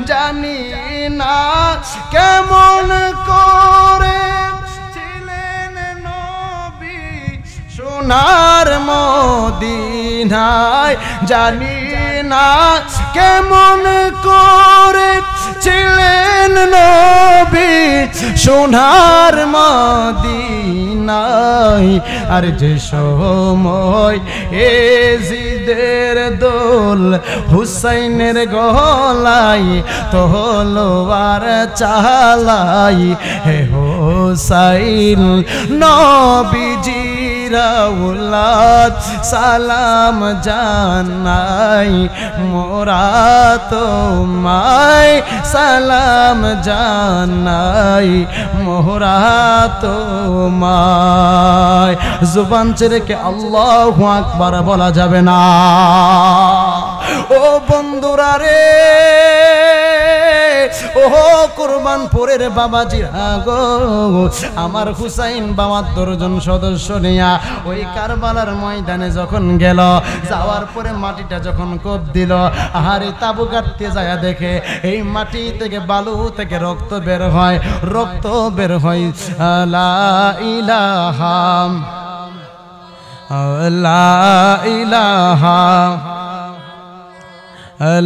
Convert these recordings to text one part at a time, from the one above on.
জানি না কেমন করে ছিলেন নবী সোনার মদিনায়, জানি না কেমন করে ছিলেন নবী সোনার মদিনায়। আর যে সময় এজিদের দোল হুসাইনের গলায় তলোয়ার চালাই, হে হুসাইন নবীজির আওলাদ সালাম জানাই, মোরা তোমায় সালাম জানাই, মোরা তোমায়। জুবান ছেড়ে কে আল্লাহু আকবার বলা যাবে না। ও বন্ধুরা রে, ও কুরবানপুরের বাবাজিরা গো, আমার হুসাইন ৭২ জন সদস্য নিয়া ওই কারবালার ময়দানে যখন গেল, যাওয়ার পরে মাটিটা যখন কোপ দিল, আহারে তাবু কাটতে যায় দেখে এই মাটি থেকে বালু থেকে রক্ত বের হয়, রক্ত বের হয়। লা ইলাহা লা ইলাহা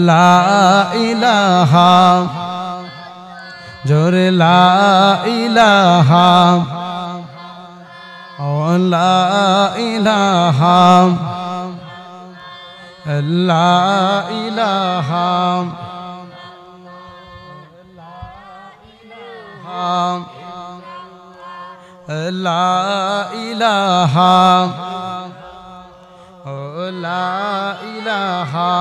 লা ইলাহা, জোরে লা ইলাহা লা ইলাহা লা ইলাহা লা ইলাহা লা ইলাহা,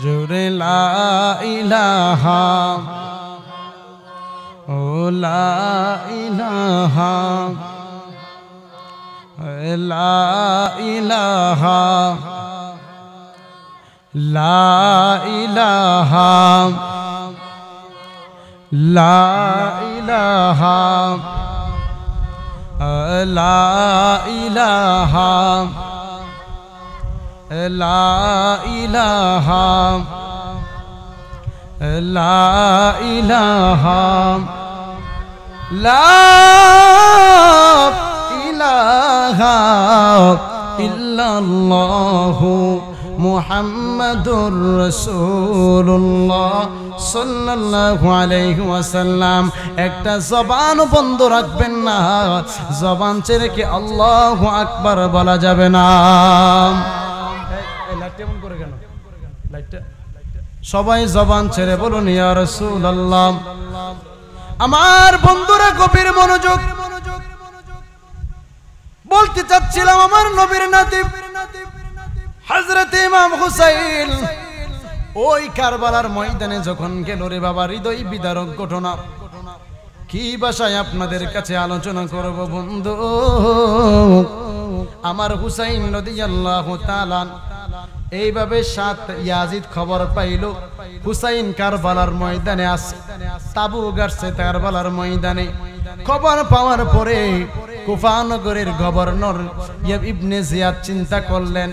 জোরে লা ইলাহা লা ইলাহা লা ইলাহা লা ইলাহা লা ইলাহা লা ইলাহা লা ইলাহা লা ইলাহা লা ইলাহা ইল্লাল্লাহু মুহাম্মাদুর রাসূলুল্লাহ সাল্লাল্লাহু আলাইহি ওয়াসাল্লাম। একটা জবান বন্ধ রাখবেন না, জবান ছেড়ে কি আল্লাহু আকবার বলা যাবে না। সবাই জবান ছেড়ে বলুন ইয়া রাসূলুল্লাহ। আমার বন্ধুরা গভীর মনোযোগ, বলতে চাচ্ছিলাম আমার নবীর নাতি হযরত ইমাম হুসাইন ওই কারবালার ময়দানে যখন গেল রে বাবা, হৃদয় বিদারক ঘটনা। কি ভাষায় আপনাদের কাছে আলোচনা করব বন্ধু। আমার হুসাইন রাদিয়াল্লাহু তাআলা এইভাবে সাত ইয়াজিদ খবর পাইল হুসাইন কারবালার ময়দানে আছে, তাবু গাড়ছে কারবালার ময়দানে। খবর পাওয়ার পরে কুফা নগরের গভর্নর ইবনে জিয়াদ চিন্তা করলেন,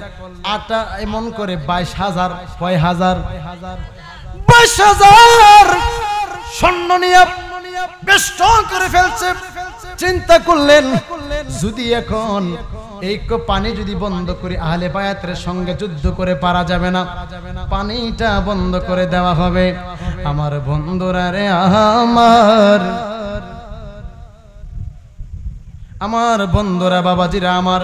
আটা এমন করে ২২,০০০ কয় হাজার ২২,০০০ সৈন্য নিয়ে বেষ্টন করে ফেলছে। চিন্তা করলেন যদি এখন এই পানি যদি বন্ধ করে আহলে বায়াতের সঙ্গে যুদ্ধ করে পারা যাবে না, পানিটা বন্ধ করে দেওয়া হবে। আমার বন্ধুরা রে, আমার বন্ধুরা বাবাজিরা, আমার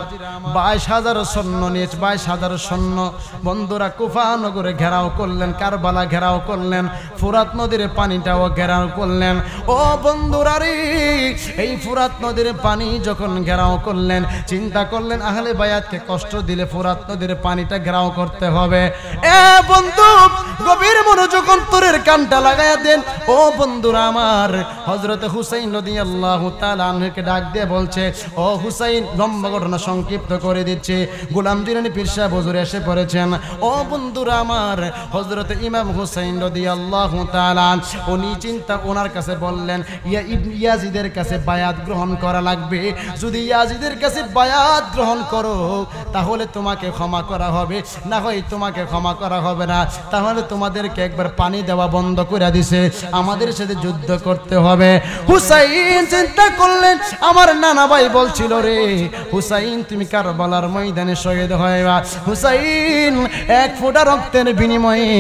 ২২,০০০ সৈন্য নিয়ে ২২,০০০ সৈন্য বন্ধুরা কুফা নগরে ঘেরাও করলেন, কারবালা ঘেরাও করলেন, ফুরাত নদীর পানিটাও ঘেরাও করলেন। ও বন্ধুরা রে, এই ফুরাত নদীর পানি যখন ঘেরাও করলেন, চিন্তা করলেন আহলে বায়াতকে কষ্ট দিলে ফুরাত নদীর পানিটা ঘেরাও করতে হবে। এ বন্ধু, গভীর মনোযোগ অন্তরের কানটা লাগায়া দেন। ও বন্ধুরা আমার, হযরত হুসাইন রাদিয়াল্লাহু তাআলা আনহুকে ডাক দিয়ে বলছে, ও হুসাইন, লম্বা ঘটনা সংক্ষিপ্ত করে দিচ্ছে। গোলাম জিলানী পীর সাহেব হুজুর এসে পড়েছেন। ও বন্ধুরা আমার, হযরত ইমাম হুসাইন রাদিয়াল্লাহু তাআলা উনি ওনার কাছে বললেন, ইয়াজিদের কাছে বায়াত গ্রহণ করা লাগবে। যদি ইয়াজিদের কাছে বায়াত গ্রহণ করো তাহলে তোমাকে ক্ষমা করা হবে, না হয় তোমাকে ক্ষমা করা হবে না। তাহলে তোমাদেরকে একবার পানি দেওয়া বন্ধ করে দিছে, আমাদের সাথে যুদ্ধ করতে হবে। হুসাইন চিন্তা করলেন, আমার নানা ভাই বলছিল রে হুসাইন তুমি কারবালার ময়দানে শহীদ হইবা। হুসাইন এক ফোঁটা রক্তের বিনিময়ে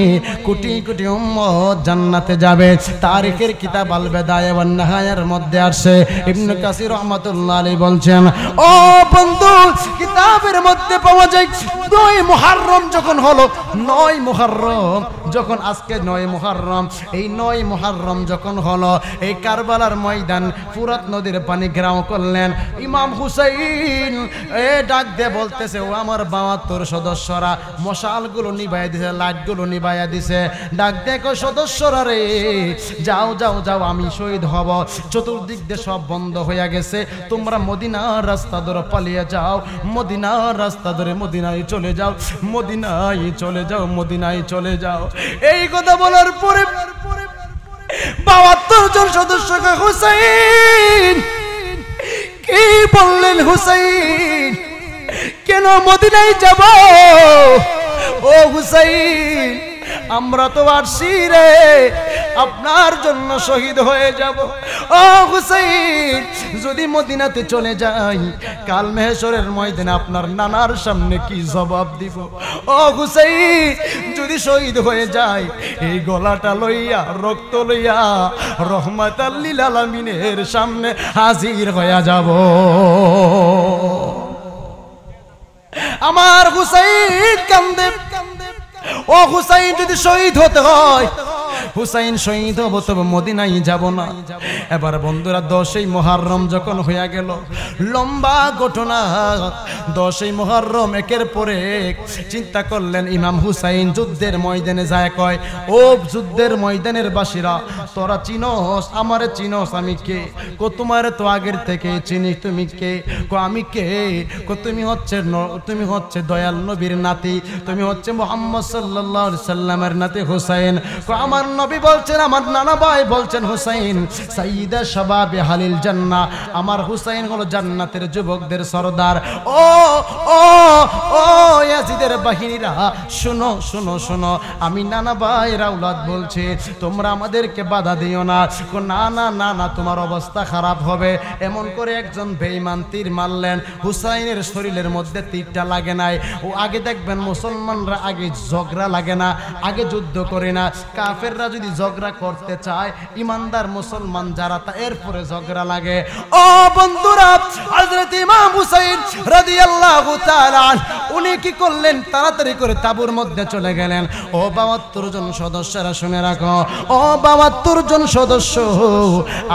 কোটি কোটি উম্মত জান্নাতে যাবে। তারিখের কিতাব আল বিদায়া ওয়ান নিহায়ার মধ্যে আসে, ইবনে কাসির রাহমাতুল্লাহ আলাইহি বলছেন, ও বন্ধু, কিতাবের মধ্যে পাওয়া যায় 9 মুহররম যখন হলো, 9 মুহররম যখন, আজকে 9 মুহররম, এই 9 মুহররম যখন হলো, এই কারবালার ময়দান ফুরাত নদীর পানি ঘেরাও করলেন। ইমাম হুসাইন ডাক দিয়ে বলতেছে, ও আমার 72 সদস্যরা মশালগুলো নিভাইয়া দিছে, লাইটগুলো নিভাইয়া দিছে। ডাক দেখো সদস্যরা রে, যাও যাও যাও, আমি শহীদ হব। চতুর্দিক দিয়ে সব বন্ধ হয়ে গেছে, তোমরা মদিনার রাস্তা ধরে পালিয়ে যাও, মদিনার রাস্তা ধরে মদিনায় চলে যাও, মদিনায় চলে যাও, মদিনায় চলে যাও। এই কথা বলার পরে 72 জন সদস্যকে হুসাইন কি বললেন, হুসাইন কেন মদিনায় যাব? ও হুসাইন, আমরা তো আসছি রে আপনার জন্য শহীদ হয়ে যাব। ও হুসাইন, যদি মদিনাতে চলে যাই, কাল মেহশরের ময়দানে আপনার নানার সামনে কি জবাব দিব? ও হুসাইন, যদি শহীদ হয়ে যায়, এই গলাটা লইয়া, রক্ত লইয়া রহমাতাল লিল আলামিনের সামনে হাজির হয়ে যাব। আমার হুসাইন কান্দে। ও হুসাইন, যদি শহীদ হতে হয়, হুসাইন শহীদ হবো, তবে মদিনায় যাব না। এবার বন্ধুরা 10ই মুহররম যখন হয়ে গেল, লম্বা ঘটনা। 10ই মুহররম একের পরে এক চিন্তা করলেন ইমাম হুসাইন, যুদ্ধের ময়দানে যায় কয়, ও যুদ্ধের ময়দানের বাসীরা, তোরা চিনোস, আমারে চিনোস, আমি কে? কো তোমারে তো আগের থেকে চিনি, তুমি কে? কো আমি কে? কো তুমি হচ্ছে দয়াল নবীর নাতি, তুমি হচ্ছে মুহাম্মদ সাল্লাল্লাহু আলাইহি সাল্লামের নাতি হুসাইন। কো আমার নবী বলছেন, আমার নানা ভাই বলছেন, হুসাইন সাইয়্যিদা শাবাবে হালিল জান্নাহ, আমার হুসাইন হলো জান্নাতের যুবকদের সরদার। ও ও ও ইয়াজিদের বাহিনীরা, শুনো শুনো শুনো, আমি নানা ভাই রাউলাদ বলছি, তোমরা আমাদেরকে বাধা দিও না। না না না না, তোমার অবস্থা খারাপ হবে। এমন করে একজন বেঈমান তীর মারলেন, হুসাইনের শরীরের মধ্যে তীরটা লাগে নাই। ও আগে দেখবেন মুসলমানরা আগে ঝগড়া লাগে না, আগে যুদ্ধ করে না। কাফেররা যদি ঝগড়া করতে চায়, ইমানদার মুসলমান যারা, তা এরপরে ঝগড়া লাগে। ও বন্ধুরা, হযরত ইমাম হুসাইন রাদিয়াল্লাহু তাআলা উনি কি করলেন, তাড়াতাড়ি করে তাঁবুর মধ্যে চলে গেলেন। ও 72 জন সদস্যরা শুনে রাখো, ও 72 জন সদস্য,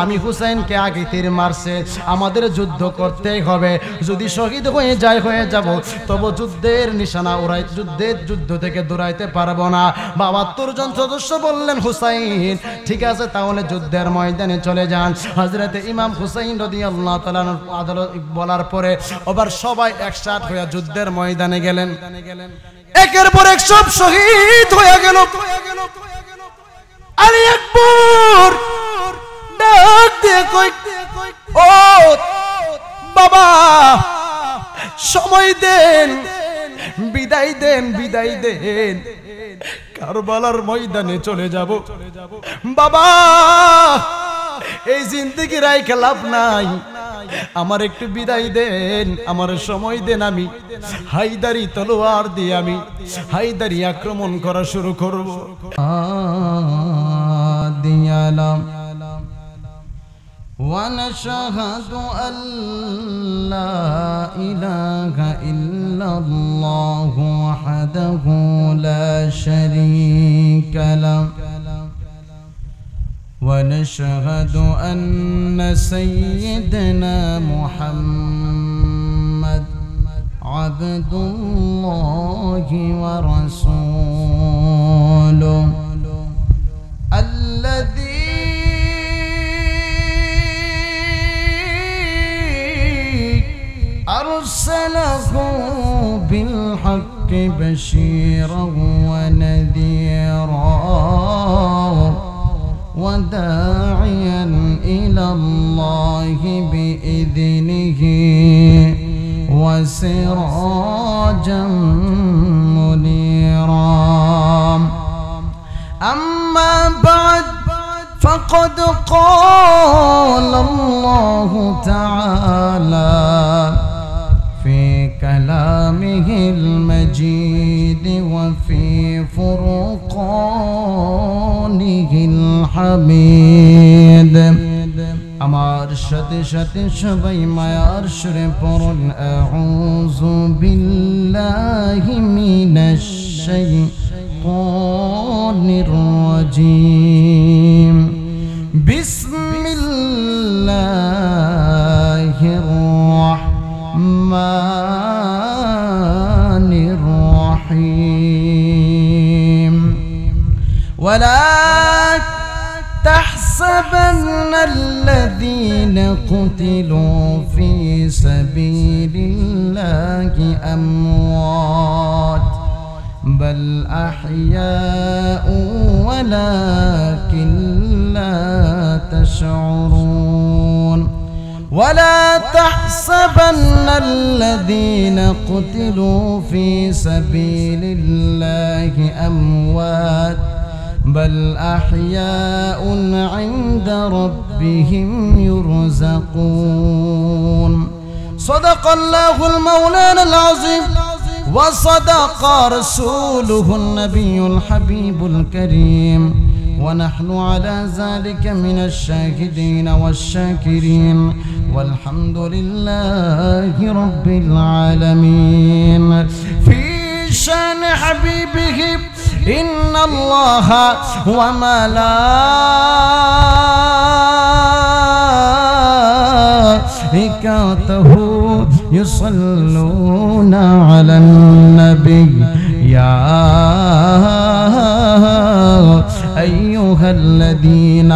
আমি হুসাইনকে আগে তীর মারছে, আমাদের যুদ্ধ করতেই হবে। যদি শহীদ হয়ে যায়, হয়ে যাব, তবু যুদ্ধের নিশানা উড়াই, যুদ্ধ থেকে দৌড়াইতে পারবো না। 72 জন সদস্য বললেন, হুসাইন ঠিক আছে, তাহলে যুদ্ধের ময়দানে চলে যান। হযরত ইমাম হুসাইন রাদিয়াল্লাহু তাআলা আদালত বলার পরে আবার সবাই একসাথে হয়ে যুদ্ধের ময়দানে গেলেন। একের পর এক সব শহীদ হয়ে গেল। আলী আকবর ডাক দিয়ে কই, ও বাবা সময় দেন, বিদায় দেন, বিদায় দেন, কারবালার ময়দানে চলে যাব। বাবা এই জিন্দেগি রাইখা লাভ নাই, আমার একটু বিদায় দেন, আমার সময় দেন, আমি হায়দারি তলোয়ার দিয়ে আমি হায়দারি আক্রমণ করা শুরু করব। ونشهد أن لا إله إلا الله وحده لا شريك له ونشهد أن سيدنا محمد عبد الله ورسوله بشيرا ونذيرا وداعيا إلى الله بإذنه وسراجا منيرا أما بعد فقد قال الله تعالى في كلامه المجيد وفي فرقانه الحميد আমার সাথে সাথে সবাই মায়ার সুরে পড়ুন আউযু বিল্লাহি মিনাশ শাইতানির রাজীম বিসমিল্লাহির রাহমানির রাহিম ওয়ালা تحسبن الذين قتلوا في سبيل الله أموات بل أحياء ولكن لا تشعرون ولا تحسبن الذين قتلوا في سبيل الله أموات بل أحياء عند ربهم يرزقون صدق الله المولانا العظيم وصدق رسوله النبي الحبيب الكريم ونحن على ذلك من الشاهدين والشاكرين والحمد لله رب العالمين في شان حبيبه إن الله وملائكته يصلون على النبي يا أيها الذين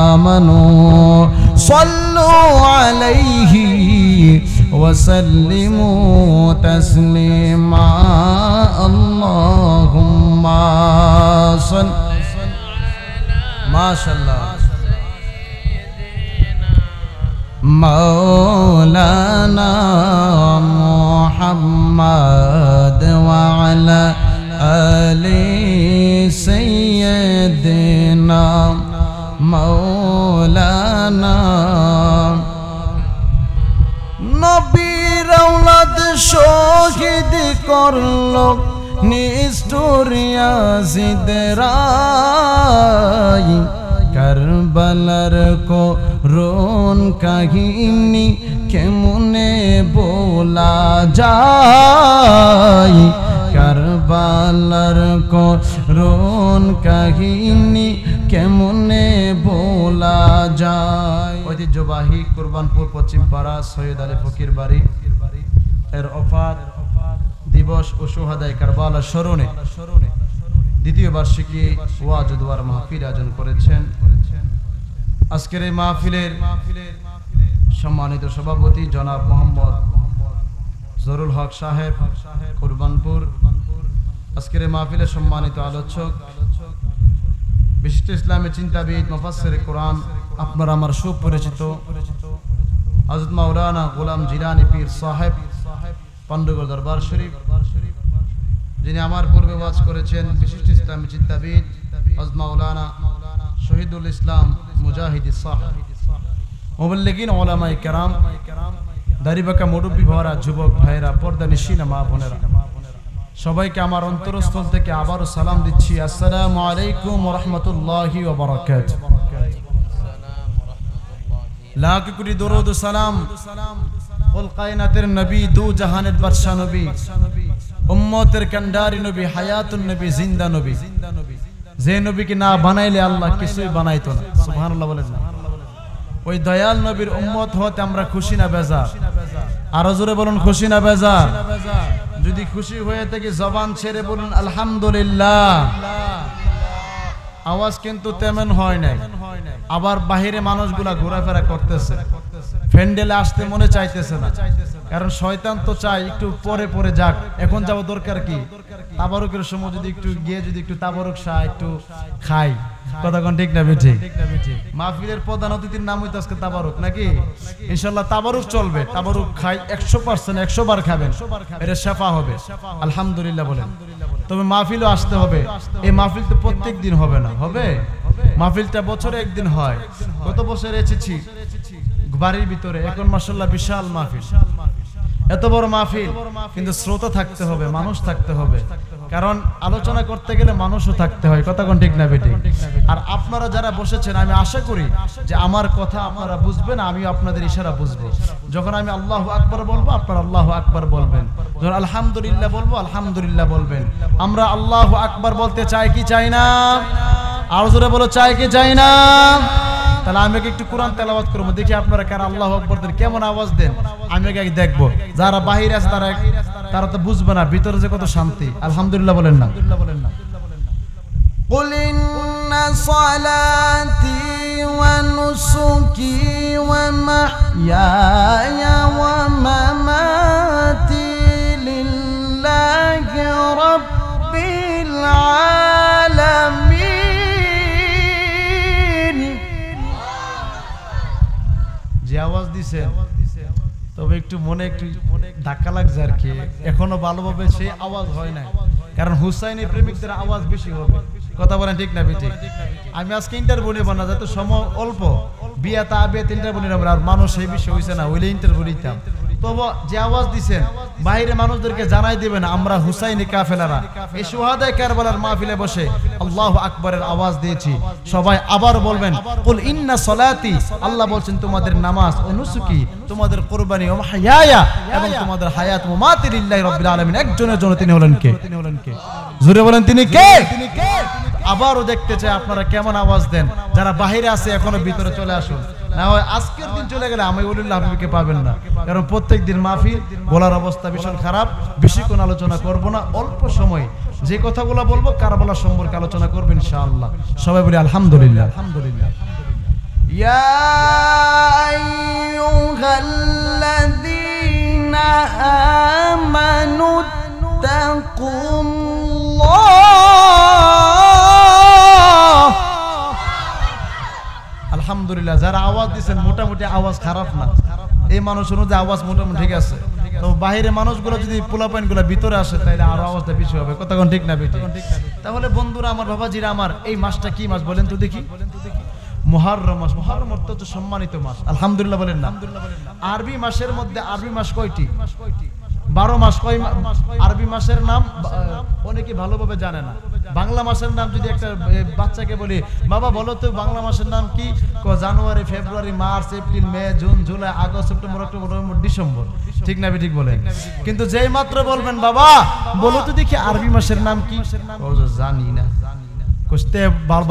آمنوا صلوا عليه وسلموا تسليما اللهم صل ما شاء الله مولانا محمد وعلى آل سيدنا مولانا নবীর আওলাদ শহীদ করলো নিষ্ঠুর ইয়াজিদরাই কারবালার করুণ কাহিনী কেমনে বলা যায় কারবালার করুণ কাহিনী কেমনে বলা যায় ঐতিহ্যবাহী কুরবানপুর পশ্চিম পাড়া সৈয়দ আলী ফকির বাড়ি এর ওফাত দিবস ও শুহাদায়ে কারবালা স্মরণে দ্বিতীয় বার্ষিকী ওয়াজ ও দোয়ার মাহফিল আয়োজন করেছেন আজকের এই মাহফিলের সম্মানিত সভাপতি জনাব মোহাম্মদ জহুরুল হক সাহেব কুরবানপুর আজকের এই মাহফিলের সম্মানিত আলোচক বিশিষ্ট ইসলামী চিন্তাবিদ মুফাসসির কোরআন আপনার আমার সুপরিচিত হযরত মাওলানা গোলাম জিলানী পীর সাহেব পান্ডুগড় দরবার শরীফ যিনি আমার পূর্বে ওয়াজ করেছেন বিশিষ্ট ইসলামী চিন্তাবিদ হযরত মাওলানা শহীদুল ইসলাম মুজাহিদ সাহেব মুবল্লিগিন উলামায়ে কেরাম দাড়িবাঁকা মুরব্বি ভাইরা যুবক ভাইরা পর্দা নিশিনা মা বোনেরা সবাইকে আমার অন্তরস্থল থেকে আবারো সালাম দিচ্ছি আসসালামু আলাইকুম ওয়া রাহমাতুল্লাহি ওয়া বারাকাতুহু লাখ কোটি দরুদ ও সালাম কুল কায়নাতের নবী দু জাহানের বাদশা নবী উম্মতের কান্ডারি নবী হায়াতুন নবী জিন্দা নবী যে নবীকে না বানাইলে আল্লাহ কিছুই বানাইতো না সুবহানাল্লাহ বলেন না ওই দয়াল নবীর উম্মত হতে আমরা খুশি না বেজার আরো জোরে বলুন খুশি না বেজার যদি খুশি হয়ে থাকি জবান ছেড়ে বলুন আলহামদুলিল্লাহ আওয়াজ কিন্তু তেমন হয় নাই। আবার বাহিরে মানুষগুলা ঘোরাফেরা করতেছে, প্যান্ডেলে আসতে মনে চাইতেছে না, কারণ শয়তান তো চায় একটু পরে পরে যাক। এখন যাওয়া দরকার কি? তাবারুকের সময় যদি একটু গিয়ে যদি একটু তাবারুক শাহ একটু খাই, কথা কোন ঠিক না বেঠিক? মাহফিলের প্রধান অতিথির নাম হইতো আজকে তাবারুক, নাকি? ইনশাআল্লাহ তাবারুক চলবে, তাবারুক খাই 100%, 100 বার খাবেন, এটা শাফা হবে, আলহামদুলিল্লাহ বলেন। তবে মাহফিলও আসতে হবে। এই মাহফিল তো প্রত্যেক দিন হবে না, হবে? মাহফিলটা বছরে একদিন হয়। গত বছর এসেছি বাড়ির ভিতরে, এখন মাশাআল্লাহ বিশাল মাহফিল, এত বড় মাহফিল, কিন্তু শ্রোতা থাকতে হবে, মানুষ থাকতে হবে, কারণ আলোচনা করতে গেলে মানুষও থাকতে হয়, কথা কোন ঠিক না বেঠিক? আর আপনারা যারা বসেছেন, আমি আশা করি যে আমার কথা আপনারা বুঝবেন, আমিও আপনাদের ইশারা বুঝবো। যখন আমি আল্লাহু আকবার বলবো, আপনারা আল্লাহু আকবার বলবেন। যখন আলহামদুলিল্লাহ বলবো, আলহামদুলিল্লাহ বলবেন। আমরা আল্লাহু আকবার বলতে চাই কি চাই না? আর জোরে বলো, চাই কি চাই না? তাহলে আমি একটু কোরআন তেলাওয়াত করবো, দেখি আপনারা কারা আল্লাহু আকবার দেন, কেমন আওয়াজ দেন, আমি আগে দেখবো। যারা বাহিরে আছে তারা তো বুঝবে না ভিতরে যে কত শান্তি। আলহামদুলিল্লাহ বলেন না? قل إن صلاتي ونسكي ومحياي ومماتي لله رب العالمين। যে আওয়াজ দিছেন, তবে একটু মনে একটু ধাক্কা লাগছে আর কি, এখনো ভালোভাবে সেই আওয়াজ হয় না, কারণ হুসাইনি প্রেমিকদের আওয়াজ বেশি হবে, কথা বলেন ঠিক না বেঠিক? আমি আজকে ইন্টারভিউ নেব না, যাতে সময় অল্প, বিয়াতা আবিয়াত ইন্টারভিউ নেব, আর মানুষ সেই বিষয় হইছে না, ওইলে ইন্টারভিউ নিতাম। তবে যে আওয়াজ দিছেন, বাইরে মানুষদেরকে জানাই দিবেন আমরা হুসাইনি কাফেলারা এই শুহাদায়ে কারবালার মাহফিলে বসে আল্লাহু আকবারের আওয়াজ দিয়েছি। সবাই আবার বলবেন, কুল ইন্না সলাতি, আল্লাহ বলছেন তোমাদের নামাজ ও নুসুকি, তোমাদের কুরবানি ও মাহইয়া, এবং তোমাদের হায়াত ও মামাতি লিল্লাহি রাব্বিল আলামিন, একজনের জন্য, তিনি হলেন কে? জোরে বলেন, তিনি কে? আবারও দেখতে চাই আপনারা কেমন আওয়াজ দেন। যারা বাহিরে আছে এখনো ভিতরে চলে আসুন, না হয় আজকের দিন চলে গেলে আমি ওলিল্লাহ হাবিবকে পাবেন না, কারণ প্রত্যেক দিন মাহফিল, বলার অবস্থা ভীষণ খারাপ। বেশি কোন আলোচনা করব না, অল্প সময় যে কথাগুলো বলবো কারবালা সম্পর্কে আলোচনা করব ইনশাআল্লাহ। সবাই বলি আলহামদুলিল্লাহ। আলহামদুলিল্লাহ। ইয়া আইয়ুহাল্লাযীনা আমানু তাকুল্লাহ। আলহামদুলিল্লাহ। যারা আওয়াজ দিচ্ছেন মোটামুটি আওয়াজ খারাপ না, এই মানুষ অনুযায়ী আওয়াজ মোটামুটি ঠিক আছে। তো বাহিরে মানুষগুলো যদি পোলাপাইন গুলো ভিতরে আসে, তাহলে আরো আওয়াজটা বেশি হবে, কথা কোন ঠিক না বেঠিক? তাহলে বন্ধুরা আমার, বাবাজিরা আমার, এই মাসটা কি মাস বলেন তো দেখি? মুহররম মাস। মুহররম অর্থ হচ্ছে সম্মানিত মাস। আলহামদুলিল্লাহ বলেন না? আরবি মাসের মধ্যে, আরবি মাস কয়টি? 12 মাস। কয় আরবি মাসের নাম অনেকে ভালোভাবে জানে না। বাংলা মাসের নাম যদি একটা বাচ্চাকে বলি, বাবা বলো তো বাংলা মাসের নাম কি? জানুয়ারি, ফেব্রুয়ারি, মার্চ, এপ্রিল, মে, জুন, জুলাই, আগস্ট, সেপ্টেম্বর, অক্টোবর, নভেম্বর, ডিসেম্বর, ঠিক না ঠিক বলেন? কিন্তু যেই মাত্র বলবেন বাবা বলো তো দেখি আরবি মাসের নাম কি, জানি না।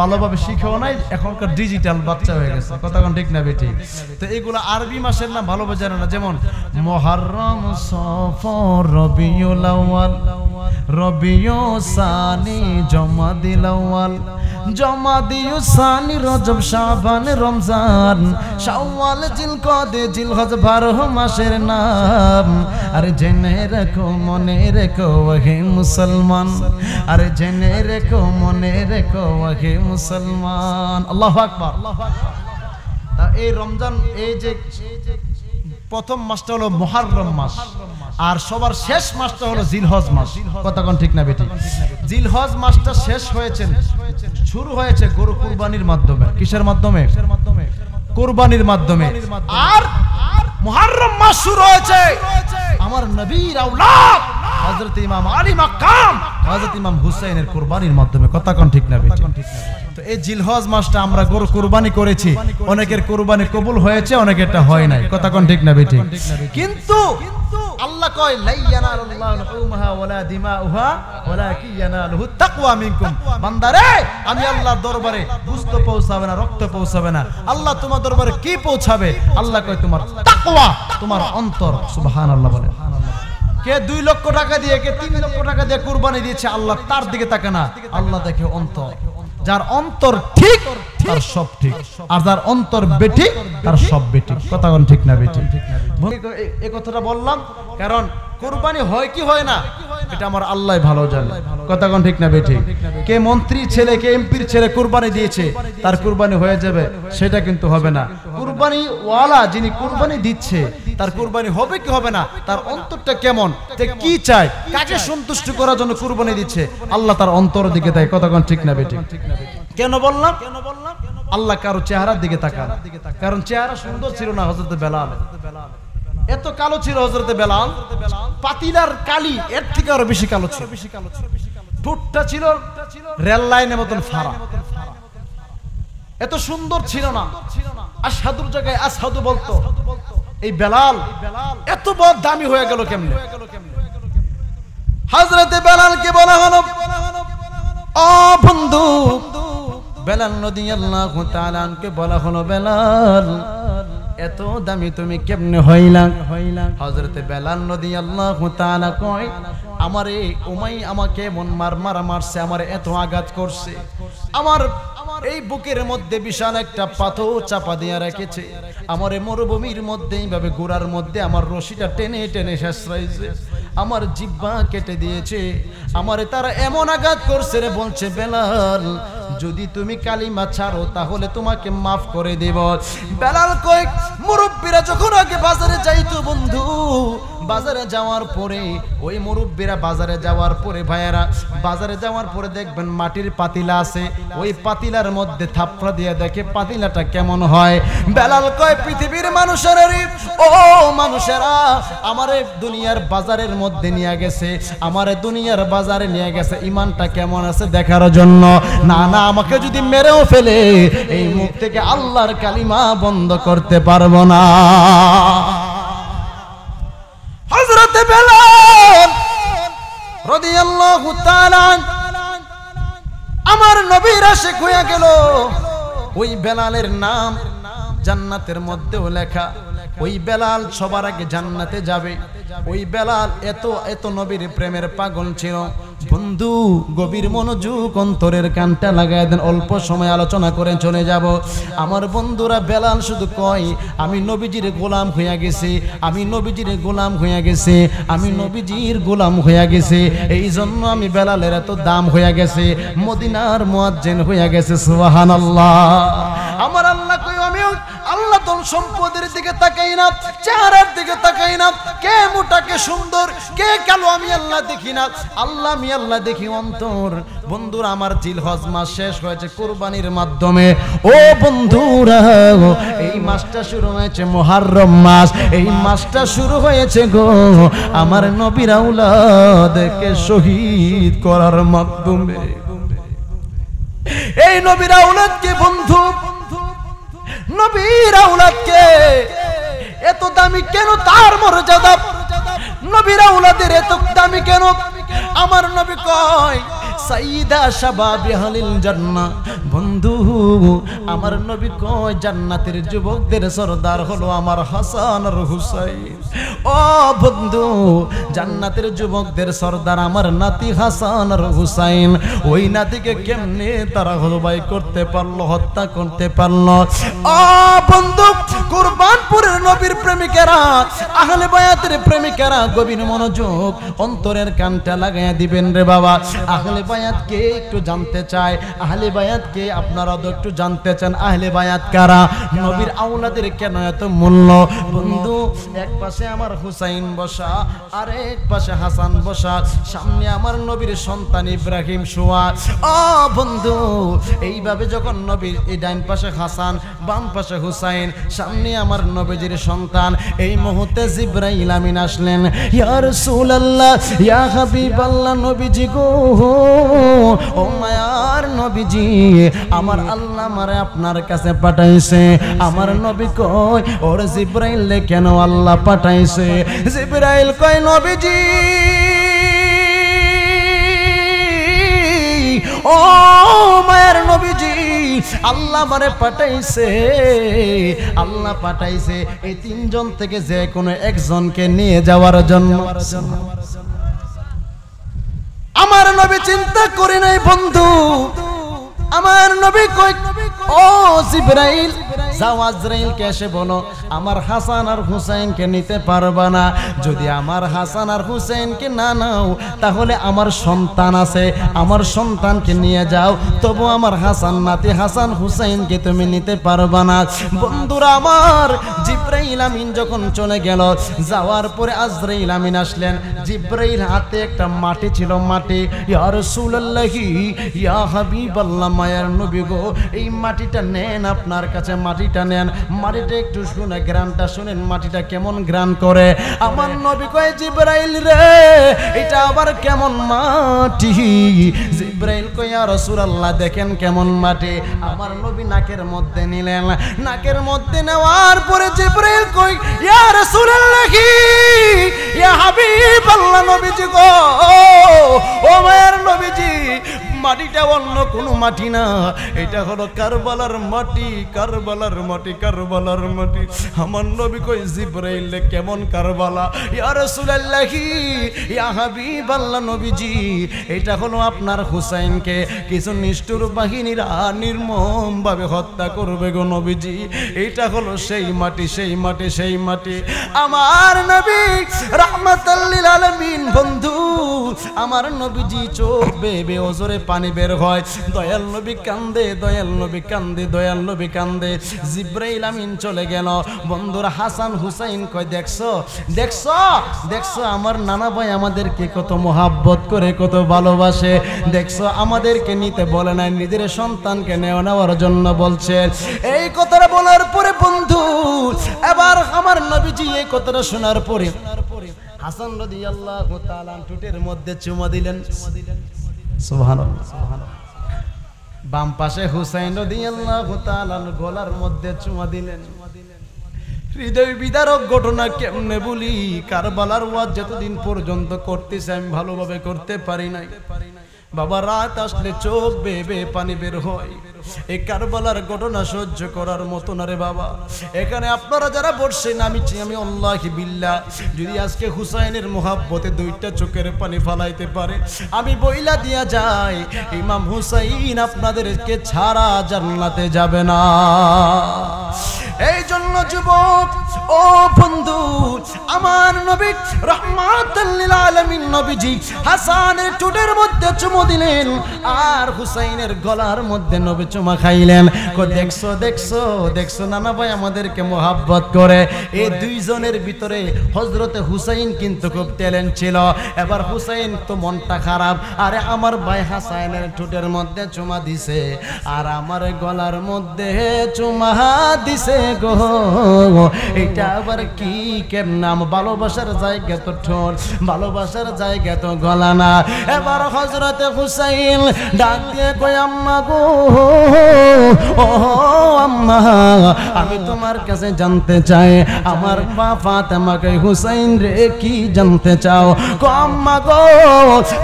ভালোভাবে শিখেও নাই, এখনকার ডিজিটাল বাচ্চা হয়ে গেছে, কথা কোন ঠিক না বেঠিক? তো এগুলো আরবি মাসের নাম ভালোভাবে জানে না। যেমন মুহররম, সফর, রবিউল আউয়াল, রবিউ সানি, জমাদিল আউয়াল, জমাদিউ সানি, রজব, শাবান, রমজান, শাওয়াল, জিলকদে, জিলহজ, 12 মাসের নাম। আরে জেনে রেখো, মনে রেখো হে মুসলমান, আরে জেনে রেখো, মনে রেখো হে মুসলমান। আল্লাহু আকবার। এই রমজান, এই যে প্রথম মাসটা হলো মুহররম মাস, আর সবার শেষ মাসটা হলো জিলহজ মাস, কথা কোন ঠিক না বেঠিক? জিলহজ মাসটা শেষ হয়েছে, শুরু হয়েছে গরু কুরবানির মাধ্যমে। কিসের মাধ্যমে? কুরবানির মাধ্যমে। আর মুহররম মাস শুরু হয়েছে আমার নবীর আওলাদ হযরত ইমাম আলী মাকাম, হযরত ইমাম হুসাইনের কুরবানির মাধ্যমে, কথা কোন ঠিক না বেঠিক? তো এই জিলহজ মাসটা আমরা গরু কুরবানি করেছি, অনেকের কুরবানি কবুল হয়েছে, অনেকেরটা হয় নাই, কথা কোন ঠিক না বেঠিক? কিন্তু আল্লাহ কয় লা ইয়ানালুল্লাহু লুহুমহা ওয়ালা দিমাউহা ওয়ালাকিন ইয়ানালুহুত তাকওয়া মিনকুম। বান্দারে, আমি আল্লাহর দরবারে গোশত পৌঁছাবে না, রক্ত পৌঁছাবে না। আল্লাহ তোমার দরবারে কি পৌঁছাবে? আল্লাহ কয় তোমার তাকওয়া, তোমার অন্তর। সুবহানাল্লাহ বলেন। কে 2 লক্ষ টাকা দিয়ে, কে 3 লক্ষ টাকা দিয়ে কুরবানি দিয়েছে, আল্লাহ তার দিকে তাকায় না, আল্লাহ দেখে অন্তর। যার অন্তর ঠিক তার সব ঠিক, আর যার অন্তর বেঠিক তার সব বেঠিক। কথা কোন ঠিক না বেঠিক? এই কথাটা বললাম কারণ কুরবানি হয় কি হয় না এটা আমার আল্লাহ ভালো জানে। কথা কোন ঠিক না বেঠিক? কে মন্ত্রী ছেলে কে এমপির ছেলে কুরবানি দিয়েছে তার কুরবানি হয়ে যাবে সেটা কিন্তু হবে না। কুরবানি ওয়ালা যিনি কুরবানি দিচ্ছে তার কুরবানি হবে কি হবে না, তার অন্তরটা কেমন, যে কি চায়, কাকে সন্তুষ্ট করার জন্য কুরবানি দিচ্ছে, আল্লাহ তার অন্তর দিকে দেয়। কথা কোন ঠিক না বেঠিক? কেন বললাম? আল্লাহ কারো চেহারার দিকে তাকান, কারণ চেহারা সুন্দর ছিল না হযরত বেলাল, এত কালো ছিল হযরত বেলাল, পাতিলার কালি এর থেকে আরো বেশি কালো ছিল, ঠোঁটটা ছিল রেল লাইনের মতন ফাড়া, এত সুন্দর ছিল না। আশহাদুর জায়গায় আসহাদু বলতো। এই বেলাল এত বড় দামি হয়ে গেল কেমনে? হযরত বেলালকে বলা হলো, ও বন্ধু বেলাল রাদিয়াল্লাহু তাআলা আনকে বলা হলো, বেলাল এত দামি তুমি কেমনে হইলা? হযরত বেলাল রাদিয়াল্লাহু তাআলা কয়, আমারে উমাই আমাকে মন মারছে, আমারে এত আঘাত করছে, আমার এই বুকের মধ্যে বিশাল একটা পাথর চাপা দিয়ে রেখেছে, আমারে মরুভূমির মধ্যে এইভাবে গোড়ার মধ্যে আমার রশিটা টেনে টেনে শেষরাইছে, আমার জিহ্বা কেটে দিয়েছে, আমারে তারা এমন আঘাত করছে রে। বলছে বেলাল যদি তুমি কালিমা ছাড়ো তাহলে তোমাকে মাফ করে দেব। বেলাল কয়, মুরব্বীরা যখন আগে বাজারে যাইতো বন্ধু, বাজারে যাওয়ার পরে ওই মুরব্বীরা বাজারে যাওয়ার পরে ভাইয়েরা বাজারে যাওয়ার পরে দেখবেন মাটির পাতিলা আছে, ওই পাতিলার মধ্যে থাপড়া দিয়ে দেখে পাতিলাটা কেমন হয়। বেলাল কয়, পৃথিবীর মানুষেরা ও মানুষেরা আমারে দুনিয়ার বাজারের মধ্যে নিয়ে গেছে, আমারে দুনিয়ার বাজারে নিয়ে গেছে ইমানটা কেমন আছে দেখার জন্য, না না আমাকে যদি মেরেও ফেলে এই মুখ থেকে আল্লাহর কালিমা বন্ধ করতে পারবো না। হযরত বেলাল রাদিয়াল্লাহু তাআলা আমার নবীর আশিক হয়ে গেল। ওই বেলালের নাম জান্নাতের মধ্যেও লেখা, ওই বেলাল সবার আগে জান্নাতে যাবে। ওই বেলাল এত এত নবীর প্রেমের পাগল ছিল। বন্ধু গভীর মনোযোগ অন্তরের কানটা লাগায় দেন, অল্প সময় আলোচনা করে চলে যাব। আমার বন্ধুরা বেলাল শুধু কয় আমি নবীজির গোলাম হইয়া গেছি, আমি নবীজির গোলাম হইয়া গেছি, আমি নবীজির গোলাম হইয়া গেছি, এই জন্য আমি বেলালের এত দাম হইয়া গেছে, মদিনার মুয়াজ্জিন হইয়া গেছে। সুবহানাল্লাহ। আমার আল্লাহ কই আমি আল্লাহ তোর সম্পদের দিকে তাকাই না, চেহারার দিকে তাকাই না, কে মোটা কে সুন্দর কে কালো আমি আল্লাহ দেখি না, আল্লাহ আমি আল্লাহ দেখি অন্তর। বন্ধুরা আমার জিলহজ মাস শেষ হয়েছে কুরবানির মাধ্যমে। ও বন্ধুরা এই মাসটা শুরু হয়েছে মুহররম মাস, এই মাসটা শুরু হয়েছে গো আমার নবীর আওলাদকে শহীদ করার মাধ্যমে। এই নবীর আওলাদকে বন্ধু, নবীর আওলাদকে এত দামি কেন, তার মর্যাদা নবীর আওলাদের এত দামি কেন? আমার নবী কয় সাইয়্যিদা শাবাবি আহলিল জান্নাহ। বন্ধু আমার নবী কয় জান্নাতের যুবকদের সরদার হলো আমার হাসান আর হুসাইন। ও বন্ধু জান্নাতের যুবকদের সরদার আমার নাতি হাসান আর হুসাইন। ওই নাতিকে কেমনে তারা হলবাই করতে পারলো, হত্যা করতে পারলো? ও বন্ধু কুরবানপুরের নবীর প্রেমিকেরা, আহলে বায়াতের প্রেমিকেরা গভীর মনোযোগ অন্তরের কানটা লাগাইয়া দিবেন রে বাবা। আহলে বায়াতকে একটু জানতে চায়, আহলে বায়াতকে আপনারা একটু জানতে চান আহলে বায়াত কারা, নবীর আওলাদের কেন এত মূল্য? বন্ধু এক পাশে আমার হুসাইন বসা, আর এক পাশে হাসান বসা, সামনে আমার নবীর সন্তান ইব্রাহিম শোয়া। ও বন্ধু এইভাবে যখন নবীর এই ডাইন পাশে হাসান, বাম পাশে হুসাইন, সামনে আমার নবীজির সন্তান, এই মুহূর্তে জিবরাইল আমিন আসলেন। ইয়া রাসূলুল্লাহ ইয়া হাবিবাল্লাহ নবীজি গো, ও মায়ার নবীজি আমার আল্লাহ আমারে আপনার কাছে পাঠাইছে। আমার নবী কয় ওর জিবরাইল কেন আল্লাহ পাঠাইছে? জিবরাইল কয় নবীজি ও মায়ের নবীজি আল্লাহ আমারে পাঠাইছে, আল্লাহ পাঠাইছে এই তিনজন থেকে যে কোনো একজনকে নিয়ে যাওয়ার জন্য। আমার নবী চিন্তা করে নাই বন্ধু, আমার নবী কই ও জিবরাইল যাও আজরাইলকে এসে বলো আমার হাসান আর হুসাইনকে নিতে পারবা না। যদি আমার হাসান আর হুসাইনকে না নাও তাহলে আমার সন্তান আছে, আমার সন্তানকে নিয়ে যাও, তবু আমার হাসান নাতি হাসান হুসাইনকে তুমি নিতে পারবা না। বন্ধুরা আমার, জিবরাইল আমিন যখন চলে গেল, যাওয়ার পরে আজরাইল আমিন আসলেন। জিবরাইল হাতে একটা মাটি ছিল, মাটি। ইয়া রাসূলুল্লাহি ইয়া হাবিবাল্লাহ, মায়ার নবী গো, এই মাটিটা নেন, আপনার কাছে মাটিটা নেন, মাটিটা একটু শুনে গ্রানটা শুনেন, মাটিটা কেমন গ্রান করে। আমার নবী কয় জিবরাইল রে, এটা আবার কেমন মাটি? জিবরাইল কয় ইয়া রাসূলুল্লাহ দেখেন কেমন মাটি। আমার নবী নাকের মধ্যে নিলেন, নাকের মধ্যে নেওয়ার পরে জিবরাইল কই ইয়া রাসূলুল্লাহি ইয়া হাবিবাল্লাহ, নবীজি গো, ও মায়ের নবীজি, মাটিটা অন্য কোনো মাটি না, এটা হলো কারবালার মাটি, কারবালার মাটি, কারবালার মাটি। আমার নবী কই জিবরাইল কেমন কারবালা? ইয়া রাসূলুল্লাহি ইয়া হাবিবাল্লাহ, নবীজি এটা হলো আপনার হুসাইনকে কিছু নিষ্ঠুর বাহিনীরা নির্মম ভাবে হত্যা করবে গো নবীজি, এটা হলো সেই মাটি, সেই মাটি, সেই মাটি। আমার নবী রাহমাতাল লিল আলামিন। বন্ধু আমার নবীজি চোখ বেবে ওজরে পানি বের হয়, দয়াল নবী কান্দে, দয়াল নবী কান্দে, দয়াল নবী কান্দে। জিবরাইল আমিন চলে গেল। বন্ধুরা হাসান হুসাইন কয় দেখছো, দেখছো, দেখছো আমার নানা ভাই আমাদেরকে কত মোহাব্বত করে, কত ভালোবাসে, দেখছো আমাদেরকে নিতে বলে নাই, নিজের সন্তানকে নেওয়ার জন্য বলছে। এই কথাটা বলার পরে বন্ধু এবার আমার নবীজি এই কথাটা শোনার পরে হাসান রাদিয়াল্লাহু তাআলা টুটের মধ্যে চুমা দিলেন। সুবহানাল্লাহ, সুবহানাল্লাহ। বাম পাশে হুসাইন রাদিয়াল্লাহু তাআলা গলার মধ্যে চুমা দিলেন। হৃদয় বিদারক ঘটনা কেমনে বলি, কারবালার ওয়াজ যতদিন পর্যন্ত করতেছে আমি ভালোভাবে করতে পারি নাই। বাবা রাত আসলে চোখ বেবে পানি বের হয়। এই কারবালার ঘটনা সহ্য করার মতো না রে বাবা। এখানে আপনারা যারা বসছেন, আমি আল্লাহি বিল্লাহ, যদি আজকে হুসাইনের মোহাব্বতে দুইটা চোখের পানি ফালাইতে পারে, আমি বইলা দিয়া যাই ইমাম হুসাইন আপনাদেরকে ছাড়া জান্নাতে যাবে না। এই জন্য যুবক ও বন্ধু, আমার নবী রাহমাতুল লিল আলামিন নবীজি হাসানের ঠোঁটের মধ্যে চুমু দিলেন আর হুসাইনের গলার মধ্যে নবী চুমা খাইলেন। দেখছো, দেখছো, দেখছো নানা ভাই আমাদেরকে মোহাব্বত করে। এই দুইজনের ভিতরে হযরতে হুসাইন কিন্তু খুব ট্যালেন্ট ছিল। এবার হুসাইন তো মনটা খারাপ, আরে আমার ভাই হাসানের ঠোঁটের মধ্যে চুমা দিছে আর আমার গলার মধ্যে চুমা দিছে গো, এটা আবার কি কেমন? ভালোবাসার জায়গা তো ঠোঁট, ভালোবাসার জায়গা তো গলা না। এবার হযরতে হুসাইন ডাক দিয়ে কই আম্মা গো, ও আম্মা, আমি তোমার কাছে জানতে চাই আমার মা ফাতেমাকে হুসাইন রে কি জানতে চাও? গো আম্মা গো,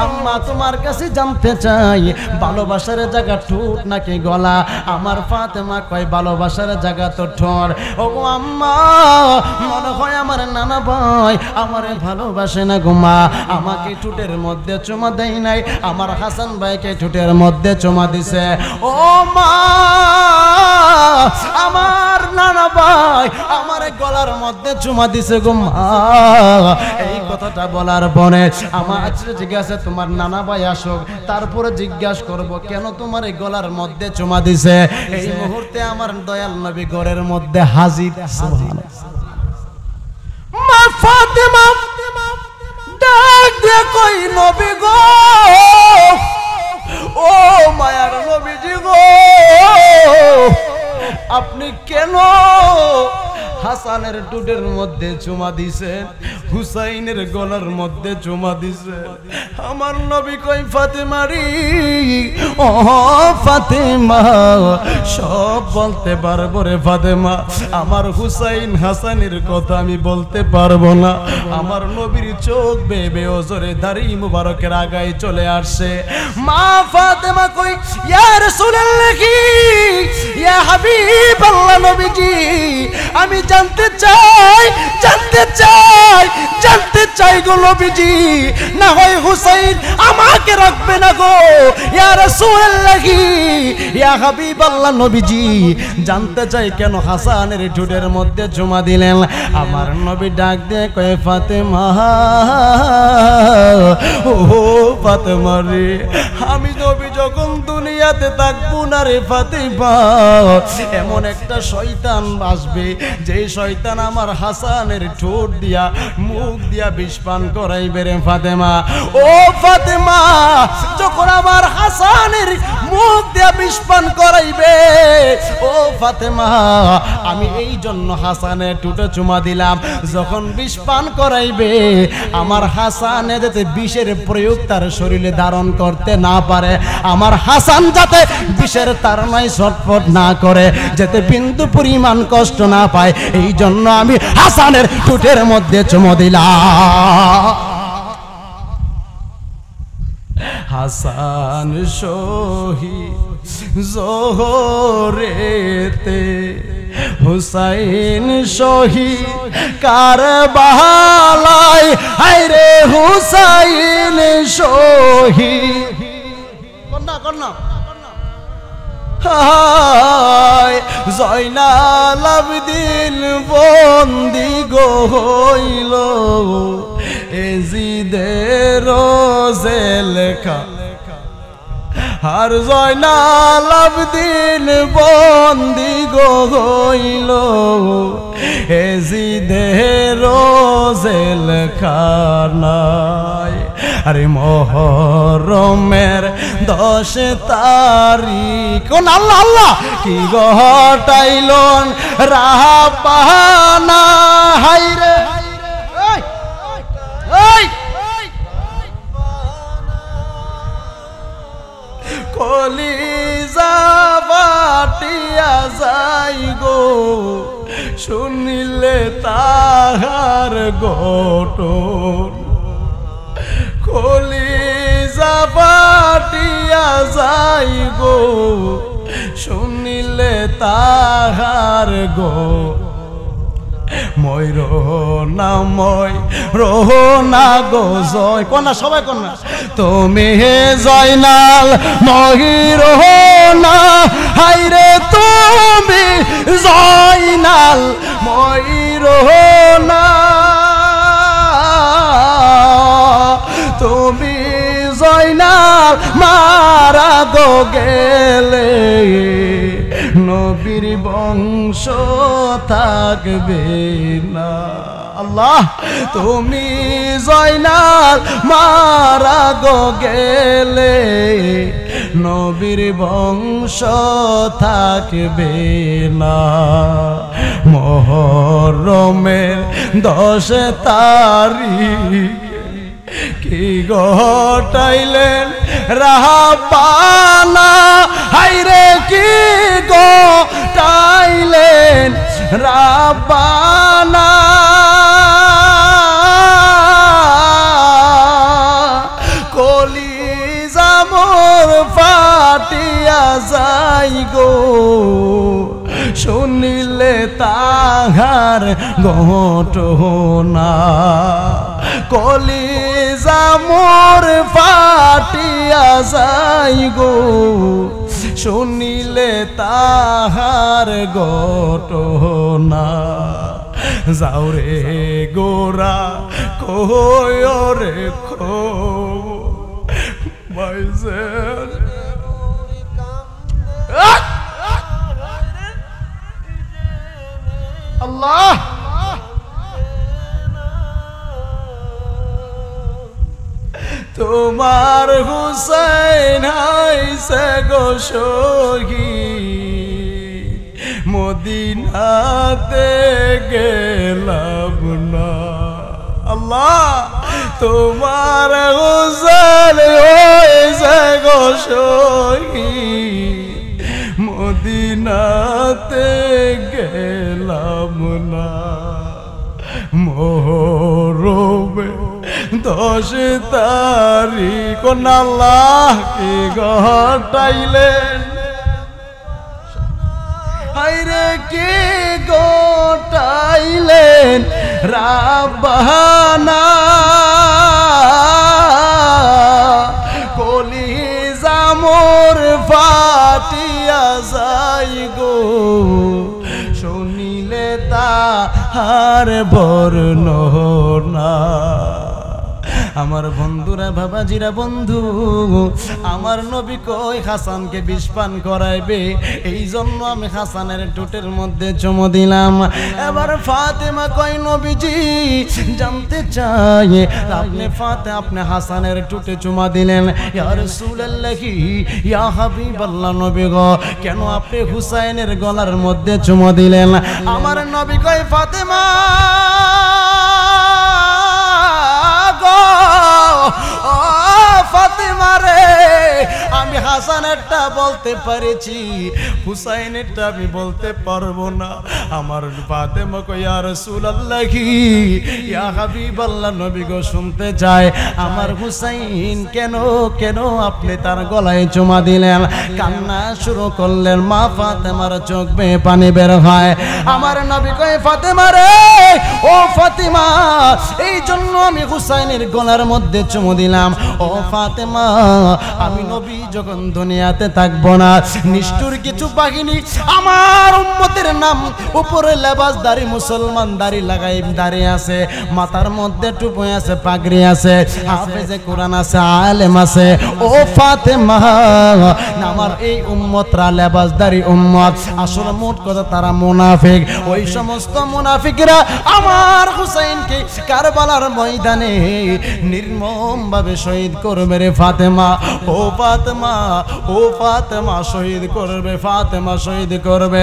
আম্মা তোমার কাছে জানতে চাই ভালোবাসার জায়গা ঠোঁট নাকি গলা? আমার ফাতেমা কয় ভালোবাসার জায়গা তো ঠোঁট। ও আম্মা, মনে হয় আমার নানা ভাই আমারে ভালোবাসে না গো মা, আমাকে ঠোঁটের মধ্যে চুমা দেয় নাই, আমার হাসান ভাইকে ঠোঁটের মধ্যে চুমা দিছে। ও মা, আমার নানা ভাই আমার গলার মধ্যে চুমা দিছে গো মা। এই কথাটা বলার পরে আমার জিজ্ঞাসা তোমার নানা ভাই আসুক, তারপরে জিজ্ঞাসা করব কেন তোমার এই গলার মধ্যে চুমা দিছে। এই মুহূর্তে আমার দয়াল নবী ঘরের মধ্যে হাজির। সুবহানাল্লাহ। মা ফাতেমা ডাক দিয়ে কই নবী গো, ও মায়ার নবীজি গো, আপনি কেন হাসানের ঠোঁটের মধ্যে চুমা দিছেন, হুসাইনের গলার মধ্যে চুমা দিছেন? আমার নবী কই ফাতেমা রে, ও ফাতেমা, সব বলতে পারবো রে ফাতেমা, আমার হুসাইন হাসানের কথা আমি বলতে পারবো না। আমার নবীর চোখ বেবে ওজরে দাড়ি মুবারকের আগায় চলে আসছে। মা ফাতেমা কই ইয়া রাসূলুল্লাহ, ইয়া হাবিবাল্লাহ নবীজি আমি জানতে চাই গো নবীজি না হয় হুসাইন আমাকে রাখবে না গো ইয়া রাসূলুল্লাহ ইয়া হাবিবাল্লাহ নবীজি জানতে চাই কেন হাসানের ঠোঁটের মধ্যে চুমা দিলেন আমার নবী ডাক দিয়ে কয় ফাতেমা ও ফাতেমা রে আমি নবী যখন দুনিয়াতে থাকবো না রে ফাতেমা এমন একটা শয়তান আসবে যে শয়তান আমার হাসানের ঠোঁট দিয়া মুখ দিয়া বিষ পান করাইবে রে ফাতেমা ও ফাতেমা যখন আমার হাসানের মুখ দিয়া বিষ পান করাইবে ও ফাতেমা আমি এই জন্য হাসানের ঠোঁটে চুমা দিলাম যখন বিষ পান করাইবে আমার হাসানে যাতে বিষের প্রয়োগ তার শরীরে ধারণ করতে না পারে আমার হাসান যাতে বিষের তাড়নায় ছটফট না করে যাতে বিন্দু পরিমাণ কষ্ট না পায় এই জন্য আমি হাসানের ঠোঁটের মধ্যে চুমো দিলাম হাসান শহীদ জোহরেতে হুসাইন শহীদ কারবালায় হায়রে হুসাইন শহীদ কন্যা হায় জয়নাল আবেদিন বন্দি গো হইল এজিদের জেলখা আর জয়নাল আবেদিন বন্দি গো হইল এজিদের জেলখানায় আরে মুহররমের 10 তারিখ কোন আল্লাহ আল্লাহ কি ঘটাইলন রাহাপানা হায়রে কলিজা বাটিয়া যাই গো শুনিলে তাহার ঘটন কলিজা বাটিয়া যাই গো শুনিলে তাহার গো মই রোহনা গো জয় কন্যা সবাই কন্যা তুমি হে জয়নাল মহি রোহনা হাইরে তুমি জয়নাল মহি রোহনা তুমি জয়নাল মারা গো গেলে নবীর বংশ থাকবে না আল্লাহ তুমি জয়নাল মারা গো গেলে নবীর বংশ থাকবে না মুহররমের 10 তারিখ কি ঘটাইলেন রাহাপানা হায়রে কি ঘটাইলেন রাহাপানা কলিজা মোর ফাটিয়া যাই গো শুনিলে তাহার ঘটনা কলিজা মোর ফাটিয়া যাই গো শুনিলে তাহার ঘটনা যাও রে গোরা কয় রে খো ভাইজান আল্লাহ তোমার হুসাইন হাইছে গো শহীদ মদিনাতে গেলাম না আল্লাহ তোমার হুসাইন হইছে গো শহীদ মদিনাতে গেলাম না মুহররমে 10 তারিখ আল্লাহ কি ঘটাইলেন হায়রে কে গোটাইলেন রাব্বানা কলিজা মোর ফাটিয়া যাই গো শুনিলে তাহার বর্ণনা। আমার বন্ধুরা বাবাজিরা বন্ধু, আমার নবী কই হাসানকে বিষ পান করাইবে, এই জন্য আমি হাসানের ঠোঁটের মধ্যে চুমু দিলাম। এবার ফাতেমা কই নবীজি জানতে চাই আপনি হাসানের ঠোঁটে চুমা দিলেন, ইয়া রাসূলুল্লাহি ইয়া হাবিবাল্লাহ নবী গো, কেন আপনি হুসাইনের গলার মধ্যে চুমু দিলেন? আমার নবী কই ফাতেমা ও ফাতেমা রে, আমি হাসানেরটা বলতে পারেছি, হুসাইনেরটা আমি বলতে পারবো না। আমার ফাতেমা কই ইয়া রাসূলুল্লাহি ইয়া হাবিবাল্লাহ নবী গো শুনতে চায় আমার হুসাইন কেন কেন আপনি তার গলায় চুমা দিলেন? কান্না শুরু করলেন। মা ফাতেমার চোখ বেয়ে পানি বের হয়। আমার নবী কই ফাতেমা রে, ও ফাতেমা এই জন্য আমি হুসাইনের গলার মধ্যে চুমু দিলাম। ও ফাতেমা আমি নবী যখন দুনিয়াতে থাকবো না, নিষ্ঠুর কিছু বাহিনী আমার উম্মতের নাম উপরে লেবাসদারি মুসলমান দাড়ি লাগাই দাঁড়িয়ে আছে, মাথার মধ্যে টুপি আছে, পাগড়ি আছে, হাফেজে কোরআন আছে, আলেম আছে। ও ফাতেমা আমার এই উম্মতরা লেবাসদারি উম্মত, আসলে মোট কথা তারা মুনাফিক। ওই সমস্ত মুনাফিকরা আমার হুসাইনকে কারবালার ময়দানে নির্মম ভাবে শহীদ করবে রে ফাতেমা। ও ফাতেমা, ও ফাতেমা শহীদ করবে, ফাতেমা শহীদ করবে।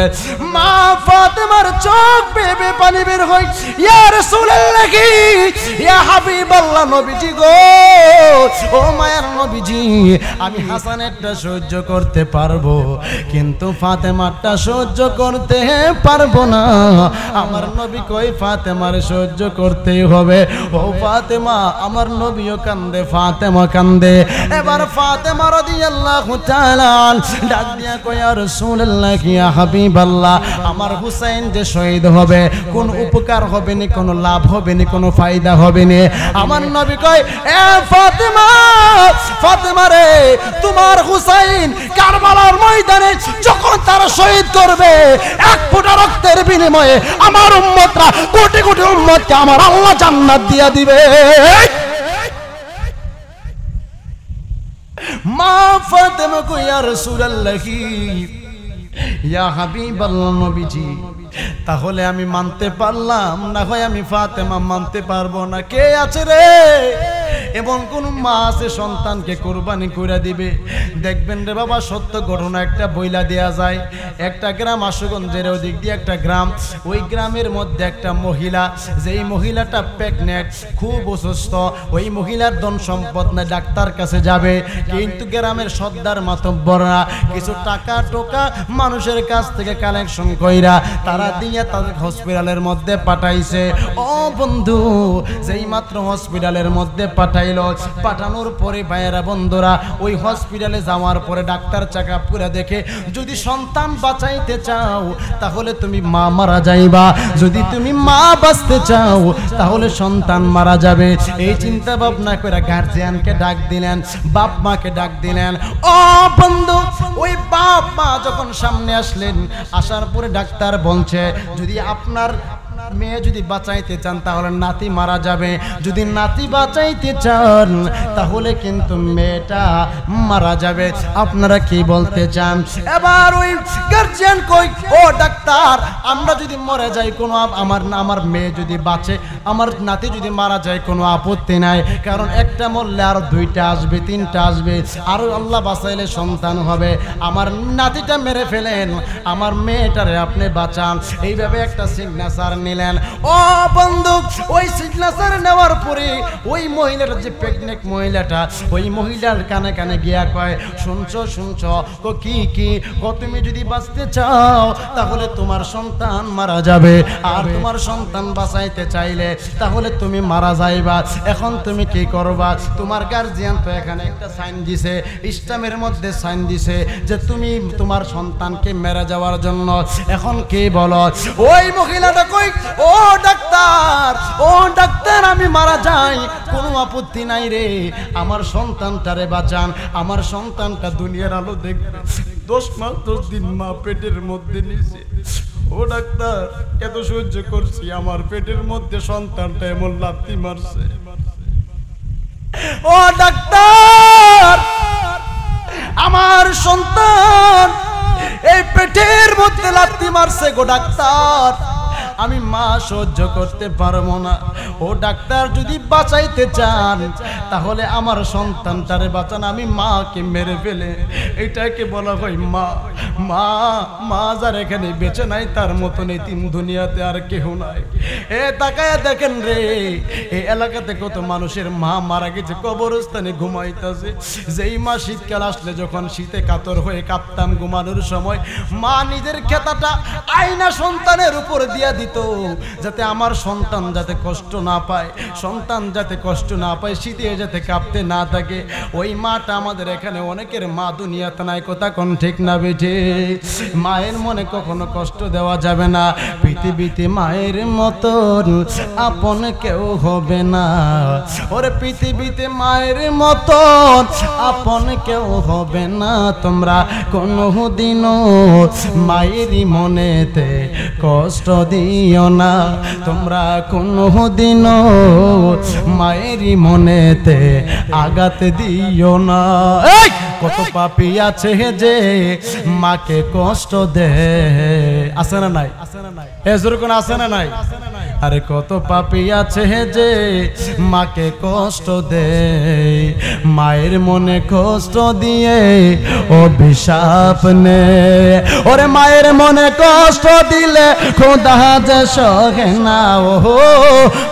মা ফাতেমার চোখ বেবে পানি বের হয়। ইয়া রাসূলুল্লাহি ইয়া হাবিবাল্লাহ নবীজি গো, ও মায়ের নবীজি আমি হাসানেরটা সহ্য করতে পারবো, কিন্তু ফাতেমারটা সহ্য করতে পারবো না। আমার নবী কই ফাতেমার সহ্য করতেই হবে। ও ফাতেমা আমার নবীও কান্দে, ফাতেমা কান্দে। এবার ফাতেমা রাদিয়াল্লাহু তাআলা ডাক দিয়া কই ইয়া রাসূলুল্লাহ ইয়া হাবিবাল্লাহ আমার হুসাইন যে শহীদ হবে কোন উপকার হবে না, কোন লাভ হবে না, কোন ফায়দা হবে না। আমার নবী কই এ ফাতেমা, ফাতেমা রে তোমার হুসাইন কারবালার ময়দানে যখন তারা শহীদ করবে, এক ফোঁটা রক্তের বিনিময়ে আমার উম্মতরা কোটি কোটি উম্মতকে আমার আল্লাহ জান্নাত দিয়া দিবে। মা ফাতেমা কই ইয়া রাসূলুল্লাহি ইয়া হাবিবাল্লাহ নবীজি তাহলে আমি মানতে পারলাম, না হয় আমি ফাতেমা মানতে পারবো না। কে আছে রে এমন কোন মা আছে সন্তানকে কুরবানি করে দিবে? দেখবেন রে বাবা সত্য ঘটনা একটা বইলা দেয়া যায়। একটা গ্রাম আশুগঞ্জের ওদিক দিয়ে একটা গ্রাম, ওই গ্রামের মধ্যে একটা মহিলা, যেই মহিলাটা প্রেগনেন্ট, খুব অসুস্থ, ওই মহিলার ধন সম্পদ না, ডাক্তার কাছে যাবে, কিন্তু গ্রামের সর্দার মাতব্বররা কিছু টাকা টোকা মানুষের কাছ থেকে কালেকশন কইরা তারা দিয়ে তাদের হসপিটালের মধ্যে পাঠাইছে। ও বন্ধু যেই মাত্র হসপিটালের মধ্যে পাঠাইলো, পাঠানোর পরে ভাইয়েরা বন্ধুরা ওই হসপিটালে যাওয়ার পরে ডাক্তার চেক আপ করে দেখে যদি সন্তান বাঁচাইতে চাও তাহলে তুমি মা মারা যাইবা, যদি তুমি মা বাঁচতে চাও তাহলে সন্তান মারা যাবে। এই চিন্তা ভাবনা করে গার্জিয়ানকে ডাক দিলেন, বাপ মাকে ডাক দিলেন। ও বন্ধু ওই বাপ মা যখন সামনে আসলেন, আসার পরে ডাক্তার বলছে যদি আপনার মেয়ে যদি বাঁচাইতে চান তাহলে নাতি মারা যাবে, যদি নাতি বাঁচাইতে চান তাহলে কিন্তু মেয়েটা মারা যাবে। আপনারা কি বলতে চান? এবার ওই গার্জিয়ান কই ও ডাক্তার আমরা যদি মরে যাই কোনো আমার মেয়ে যদি বাঁচে, আমার নাতি যদি মারা যায় কোনো আপত্তি নাই, কারণ একটা মরলে আরো দুইটা আসবে, তিনটা আসবে, আরো আল্লাহ বাঁচাইলে সন্তান হবে। আমার নাতিটা মেরে ফেলেন, আমার মেয়েটারে আপনি বাঁচান। এইভাবে একটা সিগনেচার নিলেন। দিলেন। ও বন্ধু, ওই সিগনেচার নেওয়ার পরে ওই মহিলাটা, যে প্রেগনেন্ট মহিলাটা, ওই মহিলার কানে কানে গিয়া কয়, শুনছো শুনছো, কি কি, তুমি যদি বাঁচতে চাও তাহলে তোমার সন্তান মারা যাবে, আর তোমার সন্তান বাঁচাইতে চাইলে তাহলে তুমি মারা যাইবা। এখন তুমি কি করবা? তোমার গার্জিয়ান তো এখানে একটা সাইন দিছে, ইসলামের মধ্যে সাইন দিছে যে তুমি তোমার সন্তানকে মেরে যাওয়ার জন্য। এখন কি বলো? ওই মহিলাটা কই, ও ডাক্তার, ও ডাক্তার, আমি মারা যাই, কোনো আপত্তি নাই রে, আমার সন্তানটারে বাঁচান, আমার সন্তানটা দুনিয়ার আলো দেখবে। 10 মাস 10 দিন মা পেটের মধ্যে নিছে। ও ডাক্তার, এত সহ্য করছি, আমার পেটের মধ্যে সন্তানটা এমন লাথি মারছে। ও ডাক্তার, আমার সন্তান এই পেটের মধ্যে লাথি মারছে গো ডাক্তার, আমি মা সহ্য করতে পারবো না। ও ডাক্তার, যদি বাঁচাইতে চান তাহলে আমার সন্তানটারে বাঁচান, আমি মাকে মেরে ফেলে। এটাকে বলা হয় মা। মা মা যার এখানে বেঁচে নাই তার মতন এই তিন দুনিয়াতে আর কেউ নাই। এ তাকায় দেখেন রে, এই এলাকাতে কত মানুষের মা মারা গেছে, কবরস্থানে ঘুমাইতেছে। যেই মা শীতকাল আসলে যখন শীতে কাতর হয়ে কাঁপতাম ঘুমানোর সময়, মা নিজের খেতাটা আয়না সন্তানের উপর দিয়া দিত, যাতে আমার সন্তান যাতে কষ্ট না পায়, সন্তান যাতে কষ্ট না পায়, শীতে যাতে কাঁপতে না থাকে। ওই মাটা আমাদের এখানে অনেকের মা দুনিয়াতে নাই, কথা কোন ঠিক না বেঠে? মায়ের মনে কখনো কষ্ট দেওয়া যাবে না। পৃথিবীতে মায়ের মতন আপন কেউ হবে না, ওরে পৃথিবীতে মায়ের মতন আপন কেউ হবে না। তোমরা কোনো দিনও মায়েরই মনেতে কষ্ট দিও না, তোমরা কোনো দিনও মায়েরই মনেতে আঘাত দিও না। কত পাপী আছে যে মাকে কষ্ট দেয়, আছে না নাই? এজোর কোন আছে না নাই? আরে কত পাপী আছে যে মাকে কষ্ট দেয়, মায়ের মনে কষ্ট দিয়ে অভিশাপ নে। ওরে মায়ের মনে কষ্ট দিলে খোদা যে সহে না, ও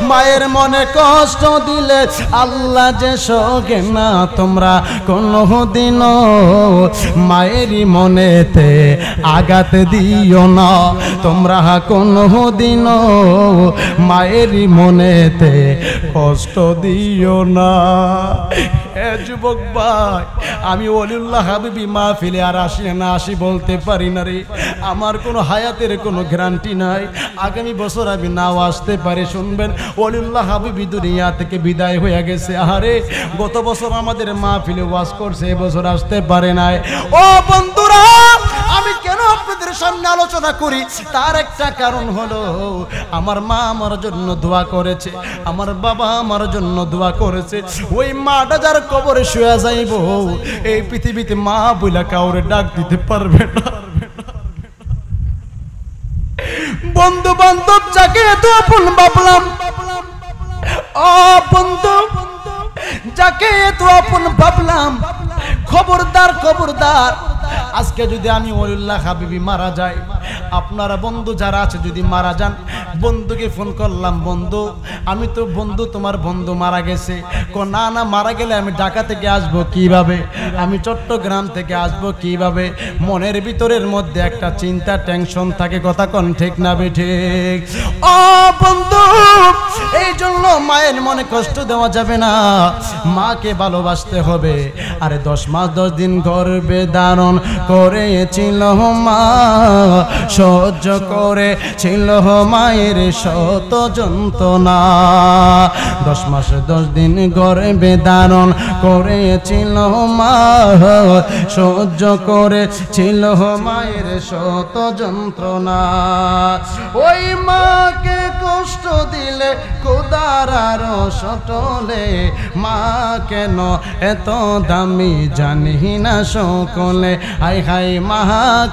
মায়ের মনে কষ্ট দিলে আল্লাহ যে সহে না। তোমরা কোনো দিনও মায়েরই মনেতে আঘাত দিও না, তোমরা কোনো দিনও মায়েরই মনেতে কষ্ট দিও না। যুবক ভাই, আমি ওলিউল্লাহ হাবিবি মাহফিলে আর আসি না আসি বলতে পারি না রে, আমার কোনো হায়াতের কোনো গ্যারান্টি নাই, আগামী বছর আমি নাও আসতে পারি। শুনবেন, ওলিউল্লাহ হাবিবি দুনিয়া থেকে বিদায় হয়ে গেছে। আরে গত বছর আমাদের মাহফিলে ওয়াজ করছে, এবছর আসতে পারে নাই। ও বন্ধুরা, আমি কেন আপনাদের সামনে আলোচনা করি তার একটা কারণ হলো, আমার মা আমার জন্য দোয়া করেছে, আমার বাবা আমার জন্য দোয়া করেছে। ওই মাটা যার কবরে শুয়ে যাইব, এই পৃথিবীতে মা বইলা কাউরে ডাক দিতে পারবে না। বন্ধু বান্ধব যাকে এত আপন ভাবলাম, ও বন্ধু যাকে এত আপন ভাবলাম, খবরদার খবরদার, আজকে যদি আমি ওলিউল্লাহ হাবিবি মারা যাই, আপনারা বন্ধু যারা আছে যদি মারা যান, বন্ধুকে ফোন করলাম, বন্ধু আমি তো বন্ধু তোমার বন্ধু মারা গেছে। না না, মারা গেলে আমি ঢাকা থেকে আসবো কিভাবে, আমি চট্টগ্রাম থেকে আসবো কিভাবে? মনের ভিতরের মধ্যে একটা চিন্তা টেনশন থাকে, কথা কোন ঠিক না ঠিক? ও বন্ধু, এই জন্য মায়ের মনে কষ্ট দেওয়া যাবে না, মাকে ভালোবাসতে হবে। আরে 10 মাস 10 দিন গর্ভে ধারণ করেছিল মা, সহ্য করেছিল মায়ের শত যন্ত্রণা। 10 মাস 10 দিন গর্ভে ধারণ করেছিল মা, সহ্য করেছিল মায়ের শত যন্ত্রণা। ওই মাকে কষ্ট দিলে খোদার আরো সটলে, মা কেন এত দামি জানি না সকলে, হাই হাই মা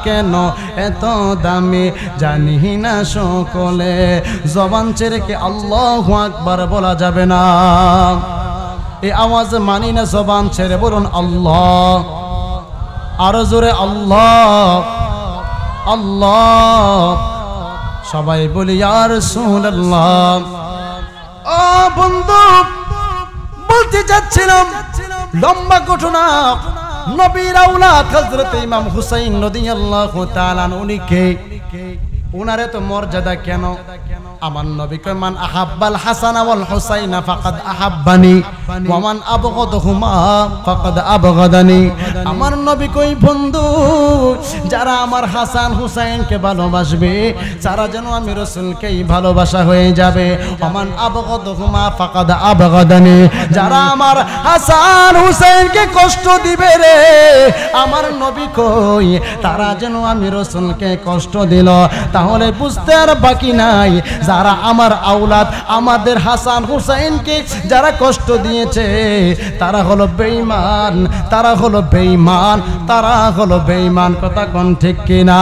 কেন এত দামি জানি না সকলে। জবান ছেড়ে কি আল্লাহু আকবার বলা যাবে না? এই আওয়াজ মানি না, জবান ছেড়ে বলুন আল্লাহ, আরো জোরে আল্লাহ আল্লাহ। সবাই বলি ইয়া রাসূলুল্লাহ। ও বন্ধু, বলতে যাচ্ছিলাম লম্বা ঘটনা। নবীর আওলাদ হযরত ইমাম হুসাইন রাদিয়াল্লাহু তাআলা উনি কে? উনারে তো মর্যাদা কেন? আমার নবী কয় মান আহাব্বাল হাসান ওয়াল হুসাইনা ফাকাদ আহাব্বানি ওয়া মান আবগাদাহুমা ফাকাদ আবগাদানি। আমার নবী কই বন্ধু, যারা আমার হাসান হুসাইনকে ভালোবাসবে তারা যেন আমি রাসূলকেই ভালোবাসা হয়ে যাবে। ওয়া মান আবগাদাহুমা ফাকাদ আবগাদানি। যারা আমার হাসান হুসাইনকে কষ্ট দিবে রে, আমার নবী কই তারা যেন আমি রাসূলকে কষ্ট দিল। তাহলে বুঝতে আর বাকি নাই, যারা আমার আওলাদ আমাদের হাসান হুসাইনকে যারা কষ্ট দিয়েছে তারা হলো বেঈমান, তারা হলো বেঈমান, তারা হলো বেঈমান। কথা কোন ঠিক কিনা?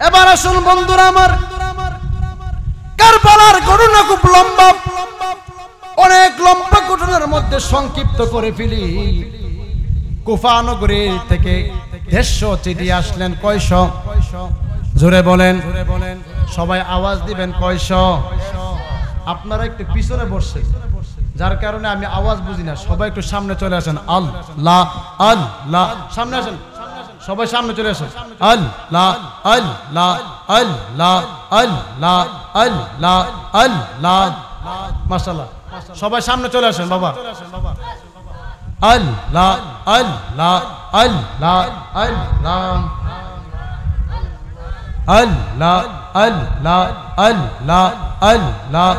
এবার আসুন বন্ধুরা আমার, কারবালার ঘটনা খুব লম্বা, অনেক লম্বা ঘটনার মধ্যে সংক্ষিপ্ত করে ফেলি। কুফা নগরী থেকে 150 চিঠি আসলেন। কয়শো? জোরে বলেন, সবাই আওয়াজ দিবেন। কয়শো? আপনারা একটু পিছনে বসছেন, যার কারণে আমি আওয়াজ বুঝি না। সবাই একটু সামনে চলে আসেন। আল্লাহ আল্লাহ, সামনে আসেন, সবাই সামনে চলে আসেন। আল্লাহ আল্লাহ আল্লাহ আল্লাহ আল্লাহ আল্লাহ, মাশাআল্লাহ। সবাই সামনে চলে আসেন বাবা। আল্লাহ আল্লাহ আল্লাহ আল্লাহ আল্লাহ আল্লাহ আল্লাহ আল্লাহ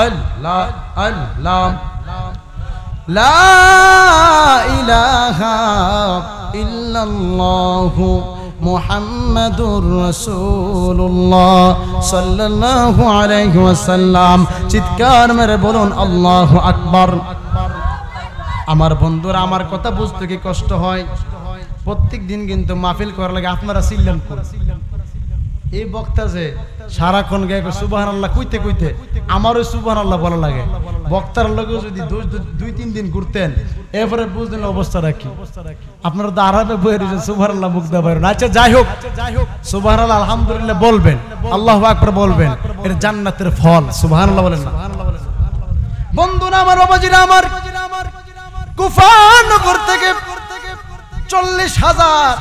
আল্লাহ আল্লাহ লা ইলাহা ইল্লাল্লাহু মুহাম্মাদুর রাসূলুল্লাহ সাল্লাল্লাহু আলাইহি ওয়াসাল্লাম। চিৎকার মেরে বলুন আল্লাহু আকবার। আমার বন্ধুরা, আমার কথা বুঝতে কি কষ্ট হয়? প্রত্যেক দিন কিন্তু মাহফিল করার লাগে আপনারা চিল্লান করেন। এই বক্তা যে সারাক্ষণ গায়ে সুবহানাল্লাহ কইতে কইতে আমারও সুবহানাল্লাহ বলা লাগে। বক্তার লগে যদি 2-3 দিন ঘুরতেন, এরপরে বুঝলেন অবস্থাটা কি। আপনারা তো আরবে বইয়ে রয়েছেন সুবহানাল্লাহ মুখ দেওয়া বাইরে। আচ্ছা যাই হোক, সুবহানাল্লাহ আলহামদুলিল্লাহ বলবেন, আল্লাহু আকবার বলবেন, এর জান্নাতের ফল। সুবহানাল্লাহ বলেন না? বন্ধুরা আমার, বাবাজিরা আমার, কুফা নগর থেকে 40,000,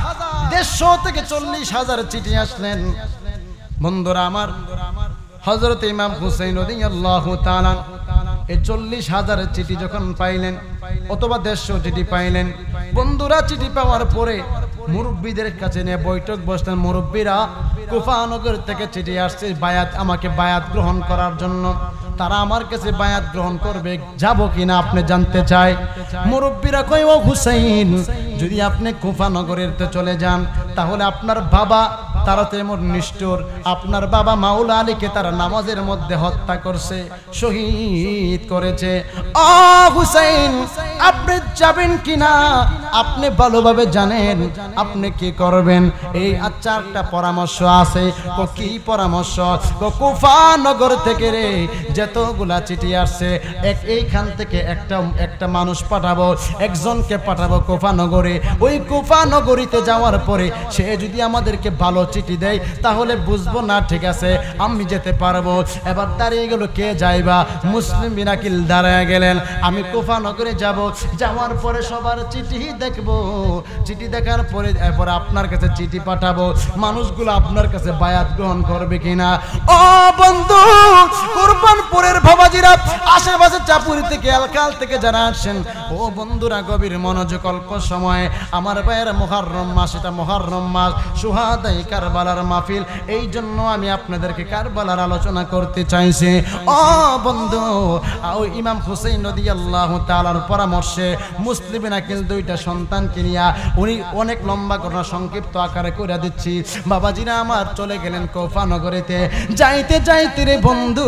150 থেকে 40,000 চিঠি আসলেন। বন্ধুরা আমার, হযরত ইমাম হুসাইন রাদিয়াল্লাহু তাআলা এই 40,000 চিঠি যখন পাইলেন, অথবা 150 চিঠি পাইলেন, বন্ধুরা চিঠি পাওয়ার পরে মুরব্বীদের কাছে নিয়ে বৈঠক বসলেন। মুরব্বীরা, কুফা নগর থেকে চিঠি আসছে বায়াত, আমাকে বায়াত গ্রহণ করার জন্য। তারা আমার কাছে বায়াত গ্রহণ করবে, যাব কিনা আপনি জানতে চাই। মুরব্বীরা কই, ও হুসাইন, যদি আপনি কুফা নগরীতে চলে যান তাহলে আপনার বাবা, তারা তো এমন নিষ্ঠুর, আপনার বাবা মাওলা আলীকে তারা নামাজের মধ্যে হত্যা করছে, শহীদ করেছে। ও হুসাইন, আপনি যাবেন কিনা আপনি ভালোভাবে জানেন, আপনি কি করবেন? এই 4টা পরামর্শ আছে। কি পরামর্শ? কুফা নগর থেকে রে যতগুলা চিঠি আসছে, এইখান থেকে একটা মানুষ পাঠাবো, একজনকে পাঠাবো কুফা নগরে। ওই কুফা নগরীতে যাওয়ার পরে সে যদি আমাদেরকে ভালো চিঠি দেয় তাহলে বুঝবো না, ঠিক আছে আমি যেতে পারবো। এবার দাঁড়িয়ে গেল, কে যাইবা? মুসলিম বিন আকিল দাঁড়ায় গেলেন। আমি কুফা নগরে যাব, যাওয়ার পরে সবার চিঠি দেখবো, চিঠি দেখার পরে এরপর আপনার কাছে চিঠি পাঠাবো, মানুষগুলো আপনার কাছে বায়াত গ্রহণ করবে কিনা। ও বন্ধু, কুরবানপুরের বাবাজিরা, আশেপাশে চাপুরি থেকে, এলাকাল থেকে যারা আসেন, ও বন্ধুরা গভীর মনোযোগ। অল্প সময় আমার ভাইয়ের মুহররম মাস, এটা মুহররম মাস, শুহাদায়ে কারবালার মাহফিল। এই জন্য আমি আপনাদেরকে কারবালার আলোচনা করতে চাইছি। ও বন্ধু, ইমাম হুসাইন রাদিয়াল্লাহু তাআলার পরামর্শে মুসলিম বিন আকিল 2টা সন্তানকে নিয়ে উনি অনেক লম্বা ঘটনা সংক্ষিপ্ত আকারে করে দিচ্ছি। বাবাজিরা আমার চলে গেলেন কুফা নগরীতে। যাইতে যাইতে রে বন্ধু,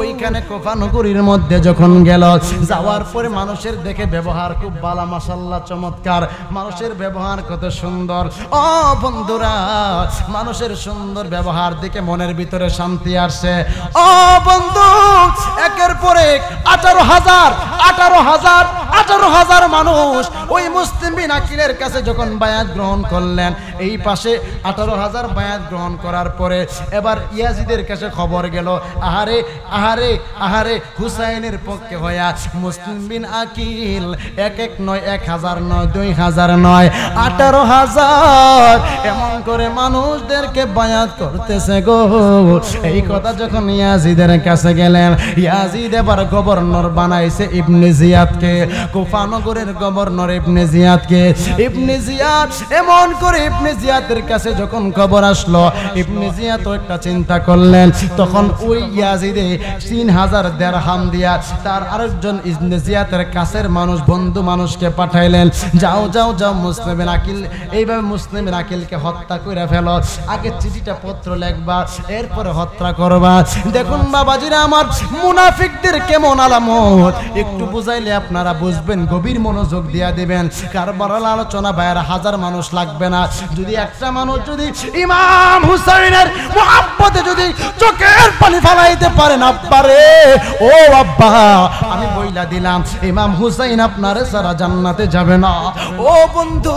ওইখানে কুফা নগরীর মধ্যে যখন গেল, যাওয়ার পরে মানুষের দেখে ব্যবহার খুব ভালো, মাশাআল্লাহ চমৎকার, মানুষের ব্যবহার কত সুন্দর। ও বন্ধুরা, মানুষের সুন্দর ব্যবহার দেখে মনের ভিতরে শান্তি আসছে। ও বন্ধু, একের পর এক 18,000 18,000 মানুষ ওই মুসলিম বিন আকিলের কাছে যখন বায়াত গ্রহণ করলেন, এই পাশে 18,000 বায়াত গ্রহণ করার পরে এবার ইয়াজিদের কাছে খবর গেল, আহারে আহারে আহারে হুসাইনের পক্ষে হইয়া মুসলিম বিন আকিল এক নয়, 1000 নয়, 2000 নয়, 18,000 এমন করে মানুষদেরকে বায়াত করতেছে গো। এই কথা যখন ইয়াজিদের কাছে গেলেন, ইয়াজিদ এবার গভর্নর বানাইছে ইবনে জিয়াদকে, কুফা নগরের গভর্নর ইবনে জিয়াদকে। ইবনে জিয়াদ এমন করে ইবনে জিয়াদের কাছে যখন খবর আসলো, ইবনে জিয়াদ একটা চিন্তা করলেন, তখন ওই ইয়াজিদে 3000 দিরহাম দিয়া তার আরেকজন ইবনে জিয়াদের কাছের মানুষ, বন্ধু মানুষকে পাঠাইলেন, যাও যাও যাও মুসলিম বিন আকিল, এইভাবে মুসলিম বিন আকিলকে হত্যা করে ফেলো, আগে চিঠিটা পত্র লিখবা, এরপরে হত্যা করবা। দেখুন বাবাজিরা আমার, মুনাফিকদের কেমন আলামত একটু বুঝাইলে আপনারা বুঝবেন, গভীর মনোযোগ দিয়া দিবেন। কারবালার আলোচনা বাইরে 1000 মানুষ লাগবে না, যদি একটা মানুষ যদি ইমাম হুসাইনের মুহাব্বতে যদি চোখের পানি ফেলাইতে পারেন, আব্বারে ও আব্বা আমি বইলা দিলাম ইমাম হুসাইন আপনারে সারা জান্নাতে যাবে না। ও বন্ধু,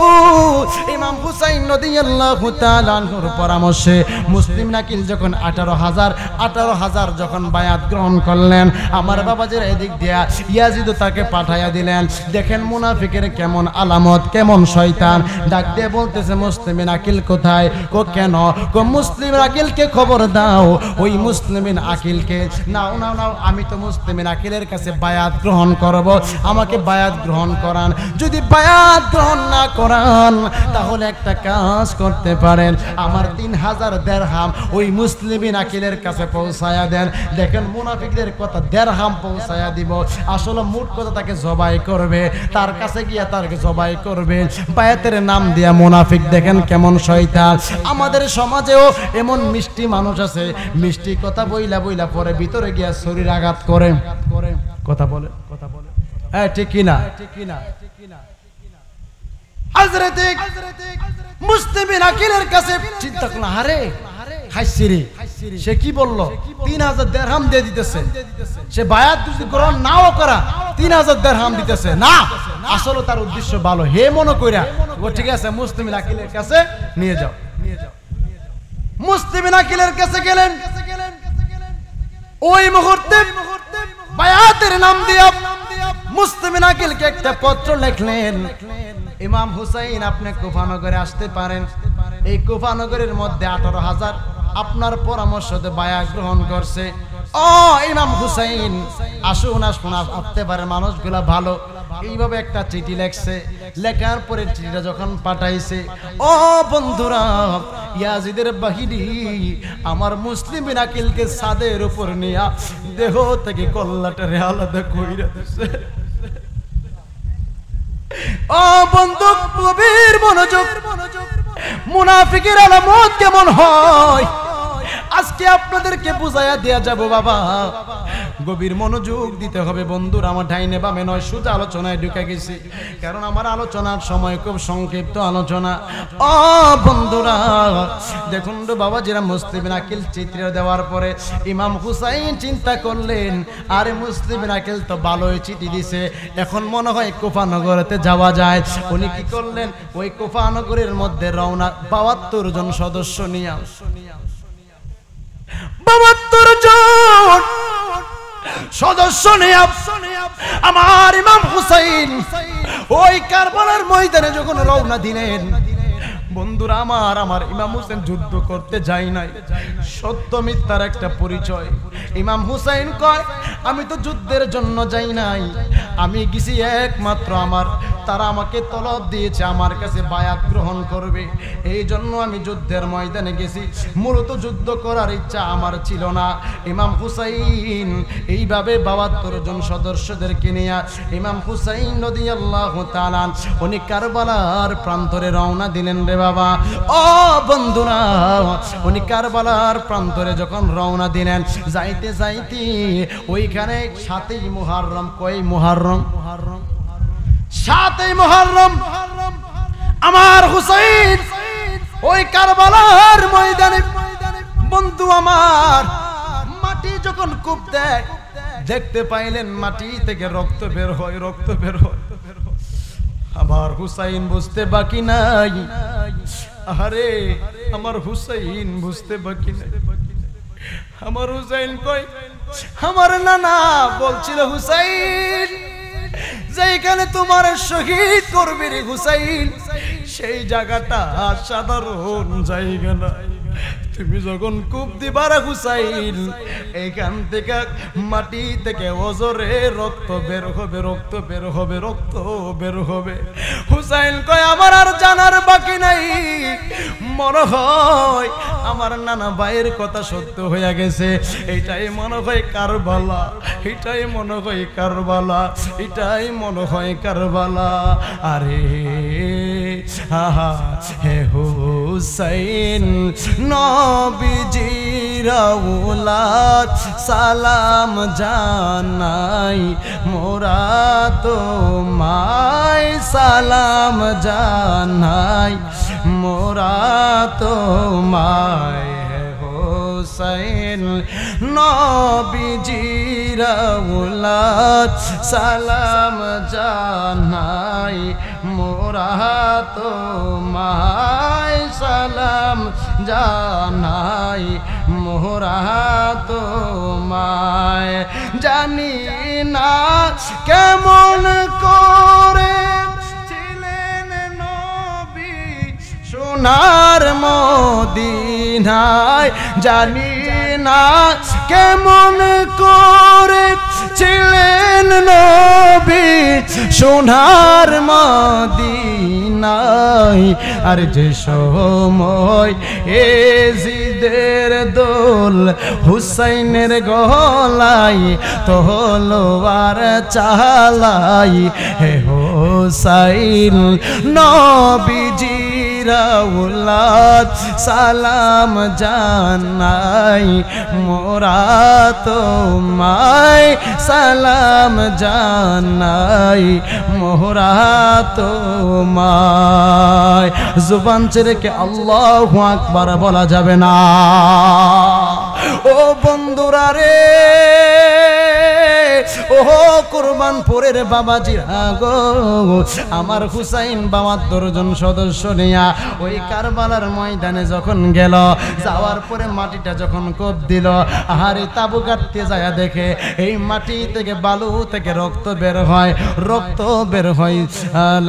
ইমাম হুসাইন রাদিয়াল্লাহু তাআলা আনহুর পরামর্শে মুসলিম নাকিল যখন 18,000 যখন বায়াত গ্রহণ করলেন, আমার বাবাজির এদিক দিয়া ইয়াজিদ তাকে পাঠাইয়া দিলেন। দেখেন মুনাফিকের কেমন আলামত, কেমন শয়তান, ডাক দিয়ে বলতেছে মুসলিম আকিল কোথায়? কো কেন? কো মুসলিম আকিলকে খবর দাও, ওই মুসলিম আকিলকে নাও নাও নাও, আমি তো মুসলিম আকিলের কাছে বায়াত গ্রহণ করব, আমাকে বায়াত গ্রহণ করান। যদি বায়াত গ্রহণ না করান তাহলে একটা কাজ করতে পারেন, আমার 3000 দিরহাম ওই মুসলিম আকিলের কাছে পৌঁছায়া দেন। দেখেন মুনাফিকদের কথা, দিরহাম পৌঁছায়া দিব, আসলে মোট কথা তাকে জবাই করবে, তার কাছে গিয়া তাকে জবাই করবে, বায়াতের নাম দিয়া মুনাফিক। দেখেন কেমন শয়তান। আমাদের সমাজেও এমন মিষ্টি মানুষ আছে, মিষ্টি কথা বইলা বইলা পরে ভিতরে গিয়া শরীর আঘাত করে, কথা বলে, হ্যাঁ ঠিক কিনা? হযরতে মুসলিম বিন আকিলের কাছে চিন্তা করলেন, আরে খাইছিরি, সে কি বললো 3000 দিরহাম দিয়ে দিতেছে, সে বায়াত যদি গ্রহণ নাও করা 3000 দিরহাম দিতেছে না, আসলে তার উদ্দেশ্য ভালো, হে মনে কইরা ও ঠিক আছে মুসলিম আকিলের কাছে নিয়ে যাও। মুসলিম আকিলের কাছে গেলেন, ওই মুহূর্তে বায়াতের নাম দিয়া মুসলিম আকিলকে একটা পত্র লিখলেন, ইমাম হুসাইন আপনি কুফানগরে আসতে পারেন, এই কুফানগরের মধ্যে 18,000 আপনার পরামর্শতে বায়াত গ্রহণ করছে। ও ইমাম হুসাইন আসুন আসুন, আসতে পারে, মানুষগুলা ভালো। এইভাবে একটা চিঠি লেখছে, লেখার পরে চিঠিটা যখন পাঠাইছে, ও বন্ধুরা ইয়াজিদের বাহিনী আমার মুসলিম বিন আকিলকে ছাদের উপর নিয়া দেহ থেকে কল্লাটারে আলাদা কইরা দিছে। ও বন্ধু গভীর মনোযোগ, মুনাফিকের আলামত কেমন হয় আজকে আপনাদেরকে বুঝাইয়া দেয়া যাব বাবা, গভীর মনোযোগ দিতে হবে বন্ধুরা। আমার ডাইনে বামে নয়, সোজা আলোচনায় ঢুকে গেছি, কারণ আমার আলোচনার সময় খুব সংক্ষিপ্ত আলোচনা। ও বন্ধুরা দেখুন তো বাবা, যারা মুসলিম আকিল চিত্র দেওয়ার পরে ইমাম হুসাইন চিন্তা করলেন, আরে মুসলিম আকিল তো ভালোই চিঠি দিছে, এখন মনে হয় কুফানগরেতে যাওয়া যায়। উনি কি করলেন, ওই কুফানগরের মধ্যে রওনা 72 জন সদস্য নিয়ে, 72 জন সদস্য নিয়ে আমার ইমাম হুসাইন ওই কারবালার ময়দানে যখন রওনা দিলেন, বন্ধুরা আমার ইমাম হুসাইন যুদ্ধ করতে যায় নাই, সত্য মিথ্যার একটা পরিচয়। ইমাম হুসাইন কয়, আমি তো যুদ্ধের জন্য যাই নাই, আমি গেছি একমাত্র তারা আমাকে তলব দিয়েছে আমার কাছে বায়াত গ্রহণ করবে, এই জন্য আমি যুদ্ধের ময়দানে গেছি, মূলত যুদ্ধ করার ইচ্ছা আমার ছিল না। ইমাম হুসাইন এইভাবে 72 জন সদস্যদেরকে নিয়ে ইমাম হুসাইন রাদিয়াল্লাহু তাআলা উনি কারবালার প্রান্তরে রওনা দিলেন রে বাবা। ও বন্ধুরা উনি কারবালার প্রান্তরে যখন রওনা দিলেন, যাইতে যাইতে ওইখানে 7ই মুহররম, কয় মুহররম, 7ই মুহররম আমার হুসাইন ওই কারবালার ময়দানে, বন্ধু আমার মাটি যখন কূপ দেয় দেখতে পাইলেন মাটি থেকে রক্ত বের হয়, রক্ত বের হয়। আবার হুসাইন বুঝতে বাকি নাই, আরে আমার হুসাইন বুঝতে বাকি নাই। আমার হুসাইন কই, আমার নানা বলছিল হুসাইন যেখানে তোমার শহীদ করবি রে হুসাইন, সেই জায়গাটা সাধারণ জায়গা না। তুমি যখন কূপ দিবার হুসাইন, এইখান থেকে মাটি থেকে অজরে রক্ত বের হবে, রক্ত বের হবে, রক্ত বের হবে। হুসাইন কয় আমার আর জানার বাকি নাই, মনে হয় আমার নানা ভাইয়ের কথা সত্য হয়ে গেছে। এটাই মনে হয় কারবালা, এটাই মনে হয় কারবালা, এটাই মনে হয় কারবালা। আরে আহা হে হুসাইন নবীজির আওলাদ সালাম জানাই মোরা তোমায়, সালাম জানাই মোরা তোমায়। হুসাইন নবীজির আওলাদ সালাম জানাই মোরা তোমায়, সালাম জানাই মোরা তোমায়। জানি না কেমন করে ছিলেন নবী সোনার মদিনায়, জানি না কেমন করে ছিলেন নবী সোনার মদিনায়। আর যে সময় এজিদের দোল হুসাইনের গলায় তলোয়ার চালাই, হে হুসাইন নবীজির আওলাদ সালাম জানাই মোরা তোমায়, সালাম জানাই মোরা তোমায়। জুবান ছেড়ে কে আল্লাহু আকবার বলা যাবে না। ও বন্ধুরা রে, ও কুরবানপুরের বাবাজিরা গো, আমার হুসাইন ৭২ জন সদস্য নিয়া ওই কারবালার ময়দানে যখন গেল, যাওয়ার পরে মাটিটা যখন কোপ দিল, আহারে তাবু কাটতে যায় দেখে এই মাটি থেকে বালু থেকে রক্ত বের হয়, রক্ত বের হয়।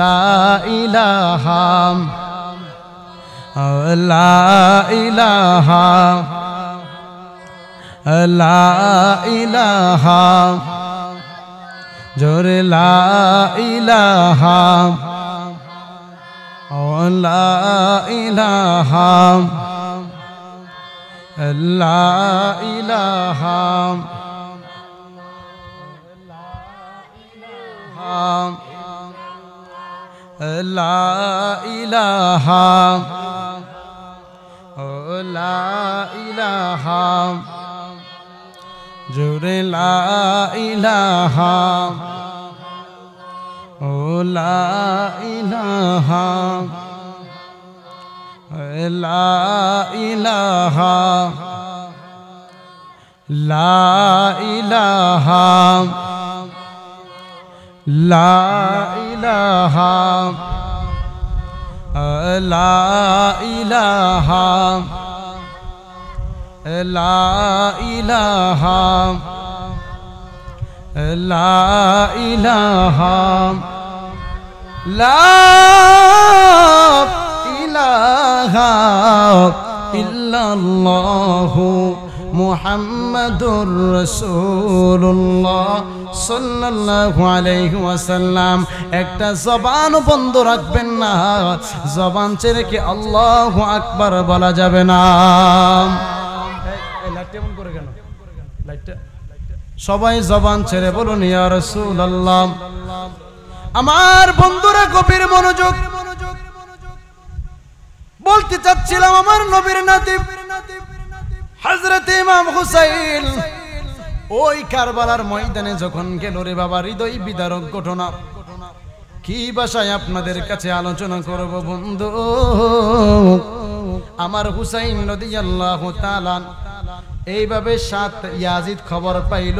লা ইলাহা লা ইলাহা লা ইলাহা জোরে লা ইলাহা লা ইলাহা লা ইলাহা লা ইলাহা লা ইলাহা জোরে লা ইলাহা লা ইলাহা লা ইলাহা লা ইলাহা লা ইলাহা লা ইলাহা লা ইলাহা লা ইলাহা লা ইলাহা ইল্লাল্লাহু মুহাম্মাদুর রাসূলুল্লাহ সাল্লাল্লাহু আলাইহি ওয়াসাল্লাম। একটা জবান বন্ধ রাখবেন না, জবান ছেড়ে কি আল্লাহু আকবার বলা যাবে না। এই লাইটটা এমন করে কেন? লাইটটা সবাই জবান ছেড়ে বলুন ইয়া রাসূলুল্লাহ। আমার বন্ধুরা গভীর মনোযোগ, বলতে চাচ্ছিলাম আমার নবীর নাতি হযরত ইমাম হুসাইন ওই কারবালার ময়দানে যখন গেল রে বাবা, হৃদয় বিদারক ঘটনা। কি ভাষায় আপনাদের কাছে আলোচনা করব বন্ধু। আমার হুসাইন রাদিয়াল্লাহু তাআলা এইভাবে ৭ ইয়াজিদ খবর পাইল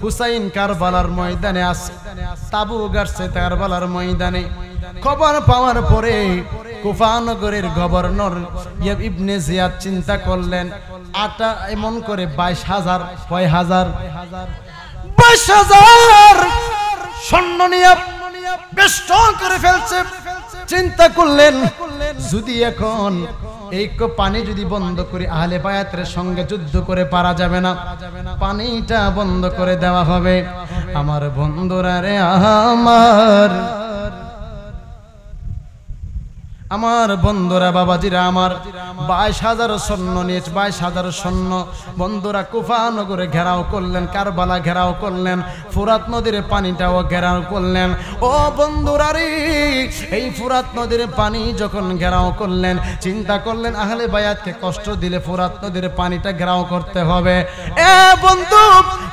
হুসাইন কারবালার ময়দানে আছে, তাবু গাড়ছে কারবালার ময়দানে। খবর পাওয়ার পরে কুফা নগরের গভর্নর ইবনে জিয়াদ চিন্তা করলেন, আটা এমন করে 22,000 22,000 সৈন্য নিয়ে বেষ্টন করে ফেলছে। চিন্তা করলেন, যদি এখন এই পানি যদি বন্ধ করে আহলে বায়াতের সঙ্গে যুদ্ধ করে পারা যাবে না, পানিটা বন্ধ করে দেওয়া হবে। আমার বন্ধুরা রে, আমার বন্ধুরা, বাবাজিরা আমার, 22,000 সৈন্য নিয়ে 22,000 সৈন্য বন্ধুরা কুফা নগরে ঘেরাও করলেন, কারবালা ঘেরাও করলেন, ফুরাত নদীর পানিটাও ঘেরাও করলেন। ও বন্ধুরা রে, এই ফুরাত নদীর পানি যখন ঘেরাও করলেন, চিন্তা করলেন আহলে বায়াতকে কষ্ট দিলে ফুরাত নদীর পানিটা ঘেরাও করতে হবে। এ বন্ধু,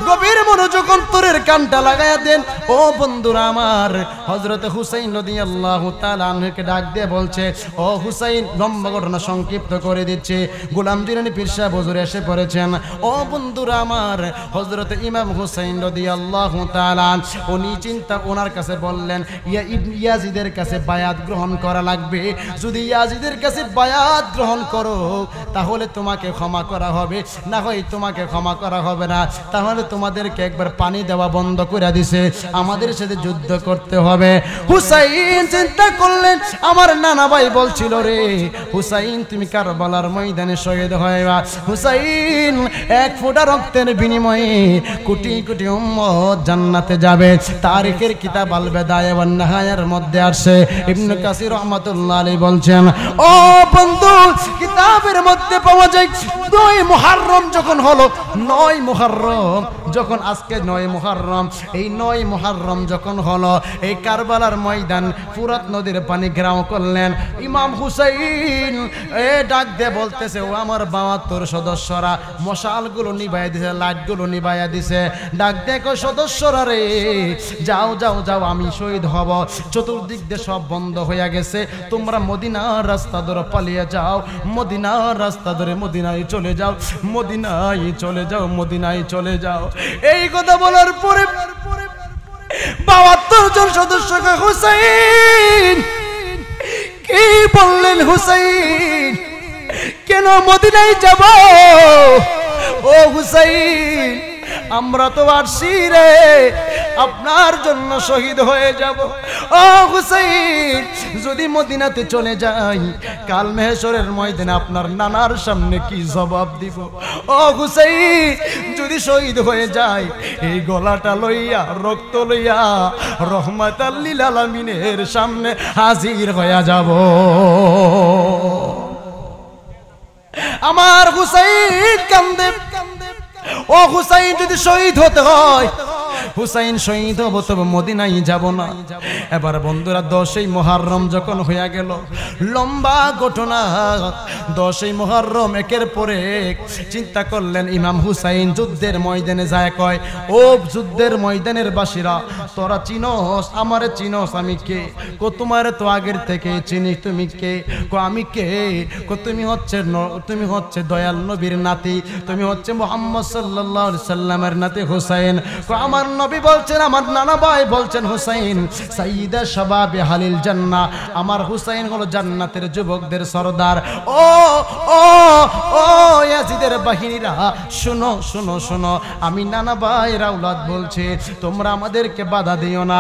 গভীর মনোযোগ অন্তরের কানটা লাগায়া দেন। ও বন্ধুরা আমার, হযরত হুসাইন রাদিয়াল্লাহু তাআলা আনহুকে ডাক দিয়ে বলছে, ও হুসাইন, লম্বা ঘটনা সংক্ষিপ্ত করে দিচ্ছে। গোলাম জিলানী পীর সাহেব হুজুর এসে পড়েছেন। ও বন্ধুরা আমার, হযরত ইমাম হুসাইন রাদিয়াল্লাহু তাআলা উনি চিন্তা, ওনার কাছে বললেন, ইয়াজিদের কাছে বায়াত গ্রহণ করা লাগবে। যদি ইয়াজিদের কাছে বায়াত গ্রহণ করো তাহলে তোমাকে ক্ষমা করা হবে, না হয় তোমাকে ক্ষমা করা হবে না। তাহলে তোমাদেরকে একবার পানি দেওয়া বন্ধ করে দিছে, আমাদের সাথে যুদ্ধ করতে হবে। হুসাইন চিন্তা করলেন, আমার নানা ভাই বলছিল রে হুসাইন, তুমি কারবালার ময়দানে শহীদ হইবা। হুসাইন, এক ফোঁটা রক্তের বিনিময়ে কোটি কোটি উম্মত জান্নাতে যাবে। তারিখের কিতাব আল বিদায়া ওয়ান নিহায়ার মধ্যে আসে, ইবনে কাসির রাহমাতুল্লাহ আলাইহি বলছেন, ও বন্ধু, কিতাবের মধ্যে পাওয়া যায় 9 মুহররম যখন হলো, 9 মুহররম যখন, আজকে 9 মুহররম, এই 9 মুহররম যখন হলো, এই কারবালার ময়দান ফুরাত নদীর পানি ঘেরাও করলেন। ইমাম হুসাইন ডাক দিয়ে বলতেছে, ও আমার 72 সদস্যরা, মশালগুলো নিভাইয়া দিছে, লাইটগুলো নিভাইয়া দিছে। ডাক দেখো সদস্যরা রে, যাও যাও যাও, আমি শহীদ হব। চতুর্দিক দিয়ে সব বন্ধ হয়ে গেছে, তোমরা মদিনার রাস্তা ধরে পালিয়ে যাও, মদিনার রাস্তা ধরে মদিনায় চলে যাও, মদিনায় চলে যাও, মদিনায় চলে যাও। এই কথা বলার পরে 72 জন সদস্যকে হুসাইন কি বললেন, হুসাইন কেন মদিনায় যাব? ও হুসাইন, আমরা তো আসছি রে আপনার জন্য শহীদ হয়ে যাব। ও হুসাইন, যদি মদিনাতে চলে যাই, কাল মেহশরের ময়দানে আপনার নানার সামনে কি জবাব দিব? ও হুসাইন, যদি শহীদ হয়ে যায়, এই গলাটা লইয়া, রক্ত লইয়া রহমাতাল লিল আলামিনের সামনে হাজির হয়ে যাব। আমার হুসাইন কান্দে। ও হুসাইন, যদি শহীদ হতে হয়, হুসাইন শহীদ হবো, তবে মদিনায় যাব না। এবার বন্ধুরা, 10ই মুহররম যখন হয়ে গেল, লম্বা ঘটনা, 10ই মুহররম একের পরে এক চিন্তা করলেন ইমাম হুসাইন যুদ্ধের ময়দানে যায়, কয়, ও যুদ্ধের ময়দানের বাসীরা, তোরা চিনোস, আমারে চিনোস, আমি কে? কো তোমারে তো আগের থেকে চিনি, তুমি কে? কো আমি কে? কো তুমি হচ্ছে দয়াল নবীর নাতি, তুমি হচ্ছে মুহাম্মদ সাল্লাল্লাহু আলাইহি সাল্লামের নাতি হুসাইন। কো আমার নবী বলছেন, আমার নানা ভাই বলছেন, হুসাইন সাইয়্যিদা শাবাবে হালিল জান্নাহ, আমার হুসাইন হলো জান্নাতের যুবকদের সরদার। ও ও ও ইয়াজিদের বাহিনীরা, শোনো শোনো শোনো, আমি নানা ভাই রাউলাদ বলছি, তোমরা আমাদেরকে বাধা দিও না।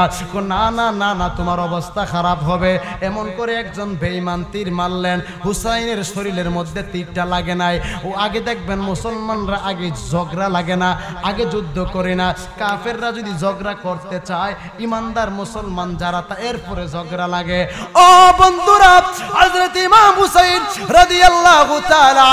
না না না না, তোমার অবস্থা খারাপ হবে। এমন করে একজন বেঈমান তীর মারলেন, হুসাইনের শরীরের মধ্যে তীরটা লাগে নাই। ও আগে দেখবেন মুসলমানরা আগে ঝগড়া লাগে না, আগে যুদ্ধ করে না। কাফেররা যদি ঝগড়া করতে চায়, ইমানদার মুসলমান যারা, তা এরপরে ঝগড়া লাগে। ও বন্ধুরা, হযরত ইমাম হুসাইন রাদিয়াল্লাহু তাআলা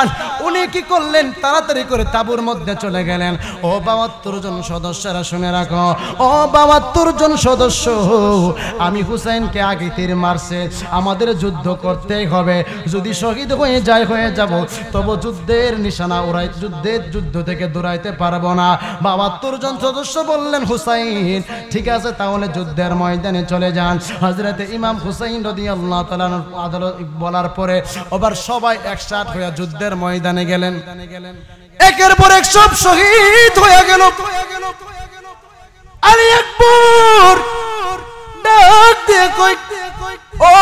উনি কি করলেন, তাড়াতাড়ি করে তাঁবুর মধ্যে চলে গেলেন। ও 72 জন সদস্যরা শুনে রাখো, ও 72 জন সদস্য, আমি হুসাইনকে আগে তীর মারছে, আমাদের যুদ্ধ করতেই হবে। যদি শহীদ হয়ে যায়, হয়ে যাব, তবে যুদ্ধের নিশানা উড়াই, যুদ্ধ থেকে দৌড়াইতে পারবো না। 72 জন সদস্য বললেন, হুসাইন ঠিক আছে, তাহলে যুদ্ধের ময়দানে চলে যান। হযরত ইমাম হুসাইন রাদিয়াল্লাহু তাআলা আদালত বলার পরে আবার সবাই একসাথে হয়ে যুদ্ধের ময়দানে গেলেন। একের পর এক সব শহীদ হয়ে গেল। আলী আকবর ডাক দিয়ে কই, ও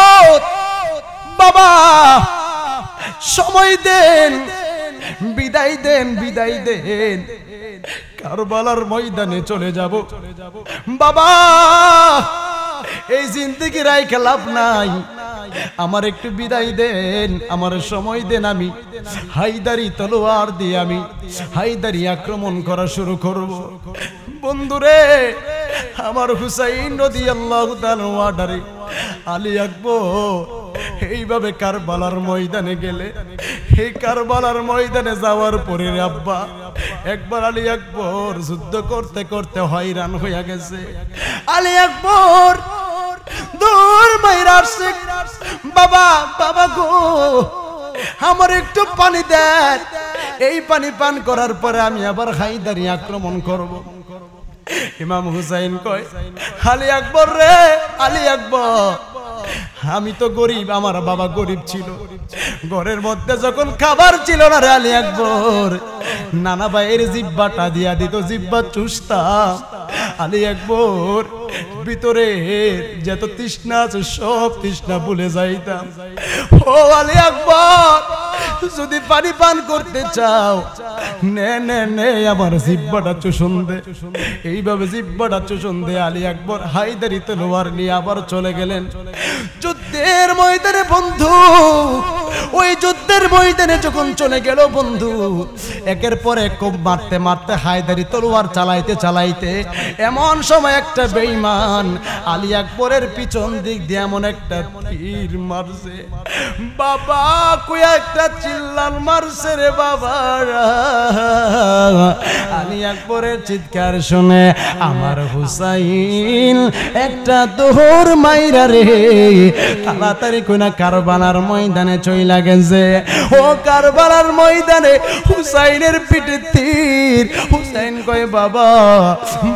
বাবা সময় দেন, বিদায় দেন, বিদায় দেন, কারবালার ময়দানে চলে যাব। বাবা এই জিন্দেগি রাইখা লাভ নাই, আমার একটু বিদায় দেন, আমার সময় দেন, আমি হায়দারি তলোয়ার দিয়ে আমি হায়দারি আক্রমণ করা শুরু করব। বন্ধুরে আমার হুসাইন রাদিয়াল্লাহু তাআলা ওয়াডারে আলী আকবর এইভাবে কারবালার ময়দানে গেলে, এই কারবালার ময়দানে যাওয়ার পরে আব্বা একবার আলী আকবর যুদ্ধ করতে করতে হয়রান হইয়া গেছে। আলী আকবর দূর মাইরা আসছে, বাবা বাবা গো আমার একটু পানি দেন, এই পানি পান করার পরে আমি আবার হায়দারি আক্রমণ করব। ইমাম হুসাইন কয়, আলী আকবর রে, আলী আকবর আমি তো গরিব, আমার বাবা গরিব ছিল, ঘরের মধ্যে যখন খাবার ছিল না রে আলী আকবর, নানা ভাইয়ের জিব্বাটা দিয়া দিত, জিব্বা চুষতাম। আলী আকবর ভিতরে যত তৃষ্ণা আছে সব তৃষ্ণা ভুলে যাইতাম। ও আলী আকবর যদি পানি পান করতে চাও নে নে নে আমার জিব্বাটা চুষণ দে। এইভাবে জিব্বাটা চুষণ দে আলী আকবর হায়দারি তলোয়ার নিয়ে আবার চলে গেলেন যুদ্ধের ময়দানে। বন্ধু ওই যুদ্ধের ময়দানে যখন চলে গেল বন্ধু, একের পর এক মারতে মারতে হায়দারি তলোয়ার চালাইতে চালাইতে এমন সময় একটা বেঈমান আলী আকবরের পিছন দিক দিয়ে এমন একটা তীর মারছে, বাবা কই একটা চিল্লান মারছে রে বাবা। আলী আকবরের চিৎকার শুনে আমার হুসাইন একটা দোহর মাইরা রে তাড়াতাড়ি কইনা কারবালার ময়দানে চইলা গেছে। ও কারবালার ময়দানে হুসাইনের পিঠে তীর। হুসাইন কয়, বাবা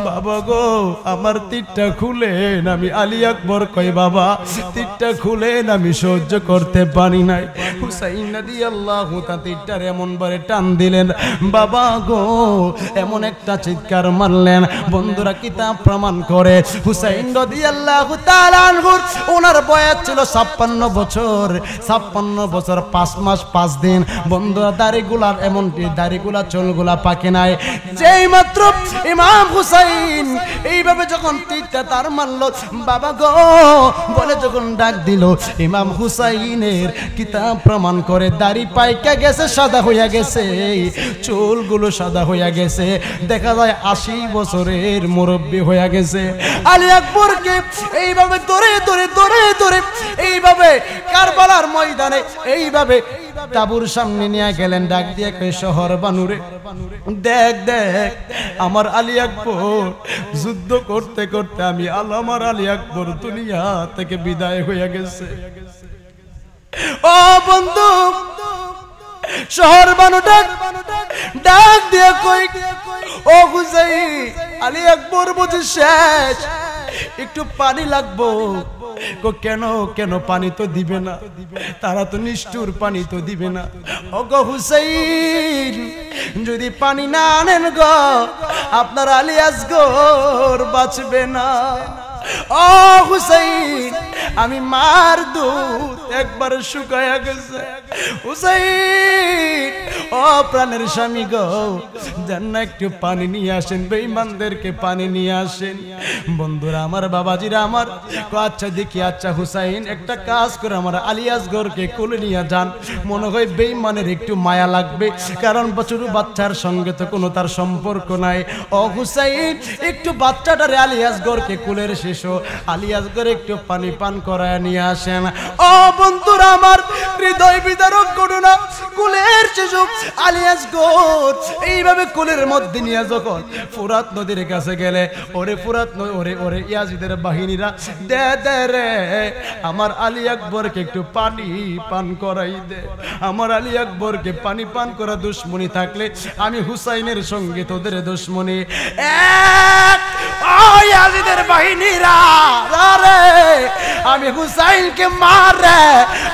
বাবা গো আমার তীরটা খুলেন। আমি আলী আকবর কয়, বাবা তীরটা খুলেন, আমি সহ্য করতে পারি নাই। হুসাইন রাদিয়াল্লাহু তাআলা তীরটার এমন ভাবে টান দিলেন, বাবা গো এমন একটা চিৎকার মারলেন। বন্ধুরা কিতাব প্রমাণ করে হুসাইন রাদিয়াল্লাহু তাআলা আনহুর ওনার বয়স ছিল 56 বছর, 56 বছর 5 মাস 5 দিন। বন্ধুরা দাড়িগুলার এমনটি দাড়িগুলা চুলগুলা পাকে নাই। যেই মাত্র ইমাম হুসাইন এইভাবে যখন তীরটা তার মারল, বাবা গো বলে যখন ডাক দিল, ইমাম হুসাইনের কিতাব প্রমাণ করে দাড়ি পাইকা গেছে, সাদা হইয়া গেছে, চুলগুলো সাদা হইয়া গেছে, দেখা যায় 80 বছরের মুরব্বী হইয়া গেছে। আলী আকবরকে এইভাবে ধরে ধরে ধরে ধরে এইভাবে কারবালার ময়দানে এইভাবে তাবুর সামনে নিয়ে গেলেন, ডাক দিয়ে কই, শহর বানুরে দেখ দেখ আমার আলী আকবর যুদ্ধ করতে করতে আমি আমার আলী আকবর দুনিয়া থেকে বিদায় হইয়া গেছে। ও বন্ধু শহর বানু ডাক ডাক দিয়ে কই, ও হুসাইন আলী আকবর বুঝি শেষ, একটু পানি লাগবো। কেন কেন পানি তো দিবে না, তারা তো নিষ্ঠুর, পানি তো দিবে না। ও গো হুসাইন যদি পানি না আনেন গো আপনার আলী আসগর বাঁচবে না। ও হুসাইন আমি মার দুধ একবার শুকায়া গেছে। হুসাইন ও প্রাণের স্বামী গো জান না একটু পানি নিয়ে আসেন, বেঈমানদেরকে পানি নিয়ে আসেন। বন্ধুরা আমার বাবাজিরা আমার আচ্ছা দেখি, আচ্ছা হুসাইন একটা কাজ করে আমার আলী আসগরকে কোলে নিয়ে যান, মনে হয় বেঈমানের একটু মায়া লাগবে, কারণ ছোট বাচ্চার সঙ্গে তো কোনো তার সম্পর্ক নাই। ও হুসাইন একটু বাচ্চাটারে আলী আসগরকে কোলের শিশু আলী আসগর একটু পানি পান করায় নিয়ে আসেন। ও বন্ধুরা আমার হৃদয় বিদারক ঘটনা, কোলের শিশু আলী আসগর এইভাবে কোলের মধ্যে নিয়ে যখন ফুরাত নদীর কাছে গেলে, ওরে ফুরাত ওরে ওরে ইয়াজিদের বাহিনীরা দে দে রে আমার আলী আকবরকে একটু পানি পান করাই দে, আমার আলী আকবরকে পানি পান করা দুশ্মনী থাকলে আমি হুসাইনের সঙ্গে তোদের দুশ্মনী। ইয়াজিদের বাহিনীরা আরে আমি হুসাইনকে মারে,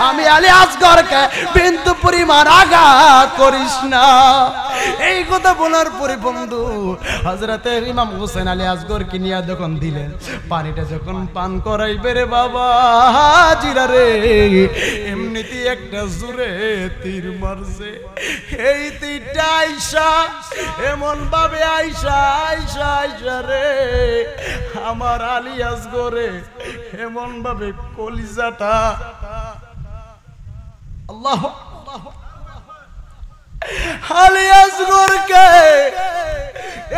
আমি আলী আসগরকে বিন্দু পরিমাণ আঘাত করিস না। এই কথা বলার পরে বন্ধু হযরতে ইমাম হুসাইন আলী আসগরকে নিয়ে যখন দিলেন, পানিটা যখন পান করাইবে রে বাবা জিরা রে, এমনিতে একটা জোরে তীর মারছে। এই তীরটা আইসা এমন ভাবে আইসা আইসা আইসা রে আমার আলী আসগরে এমন ভাবে কলিজাটা আল্লাহ আলী আসগরকে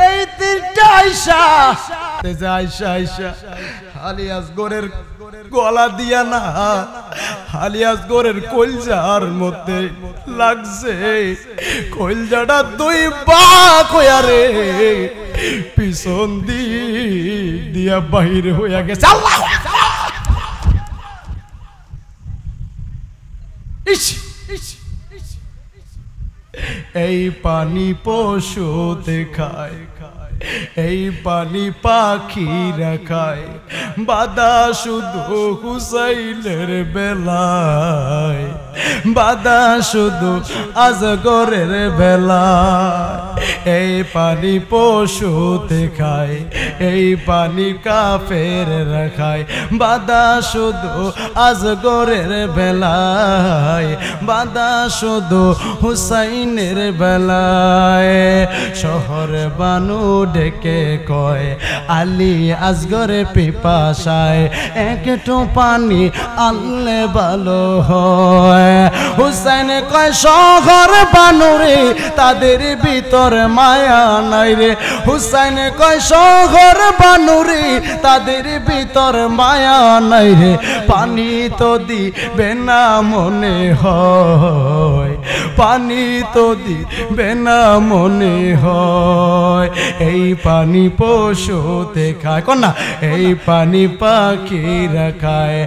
এই তীরটা আইসা আইসা আইসা আলী আসগরের গলা দিয়া না আলী আসগরের কলজার মধ্যে লাগছে। কলজাটা দুই বাক হইয়া রে পিছন দিয়া বাহির হইয়া গেছে। আল্লাহ এই পানি পশুতে খায়, এই পানি পাখিরা খায়, বাদা শুধু হুসাইনের বেলায়, বাদা শুধু আজগরের বেলায়। এই পানি পশুতে খায়, এই পানি কাফেররা খায়, বাদা শুধু আজগরের বেলায়, বাদা শুধু হুসাইনের বেলায়। শহর বানু ডেকে কয় আলী আসগরে পিপাসায়, একটু পানি আনলে ভালো হয়। হুসাইন কয় শহর বানুরে তাদের ভিতর মায়া নাই রে, হুসাইন কয় শহর বানুরে তাদের ভিতর মায়া নাই রে, পানি তো দিবে না মনে হয়, পানি তো দিবে না মনে হয়। এই পানি পশুতে খায় কন্যা, এই পানি পাখিরা খায়,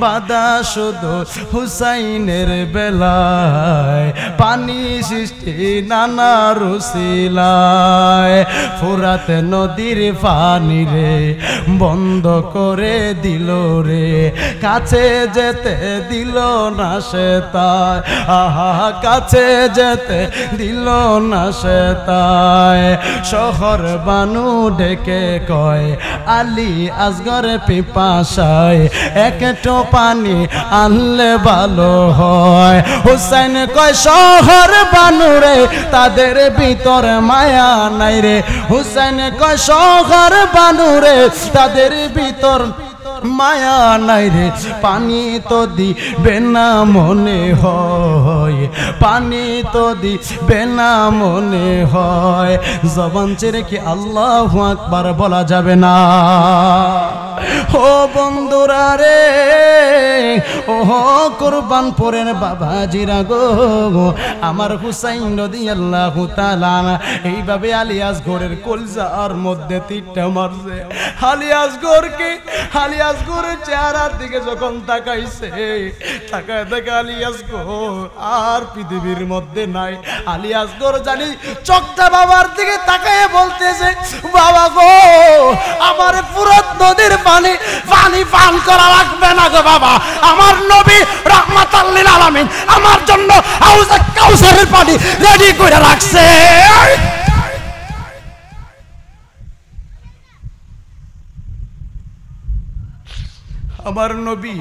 বাদা শুধু হুসাইনের বেলায়। পানি সৃষ্টি নানা রুসিলায়, ফুরাত নদীর পানি রে বন্ধ করে দিল রে, কাছে যেতে দিল না সে তাই, আহা কাছে যেতে দিল না সে তাই। শহর বানু ডেকে কয় আলী আসগরে পিপাসায়, একটু পানি আনলে ভালো হয়। হুসাইন কয় শহর বানু রে তাদের ভিতর মায়া নাই রে, হুসাইন কয় শহর বানু রে তাদের ভিতর মায়া নাই রে, পানি তো দিবে না মনে হয়, পানি তো দিবে না মনে হয়। জবান ছেড়ে কি আল্লাহু আকবার বলা যাবে না? ও বন্ধুরা রে, ও কুরবানপুরের বাবাজিরা গো, আমার হুসাইন রাদিয়াল্লাহু তাআলা এইভাবে আলী আসগরের কলজার মধ্যে তীরটা মারছে। আলী আসগরকে, আলী আসগরের চেহারার দিকে যখন তাকাইছে, তাকায় দেখে আলী আসগর আর পৃথিবীর মধ্যে নাই। আলী আসগর জানি চোখটা বাবার দিকে তাকায় বলতেছে, বাবা গো আমার ফুরাত নদীর পানি পানি পান করা লাগবে না গো বাবা, আমার নবী রাহমাতাল লিল আলামিন আমার জন্য হাউজে কাউসারের পানি রেডি করে রাখছে। আমার নবী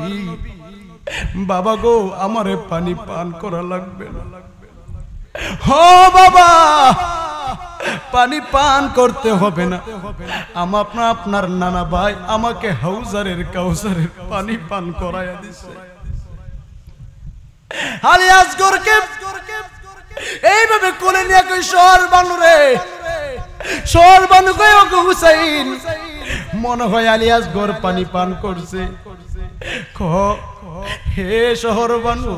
বাবা গো আমারে পানি পান করা লাগবে না। ও বাবা পানি পান করতে হবে না, আপনার নানা ভাই আমাকে হাউজারের কাউসারের পানি পান করাইয়া দিছে। আলী আসগরকে এইভাবে কোলে নিয়ে কই শহর বানু রে, শহর বানু কই ওগো হুসাইন, মনে হয় আলী আসগর পানি পান করছে। হে শহর বানু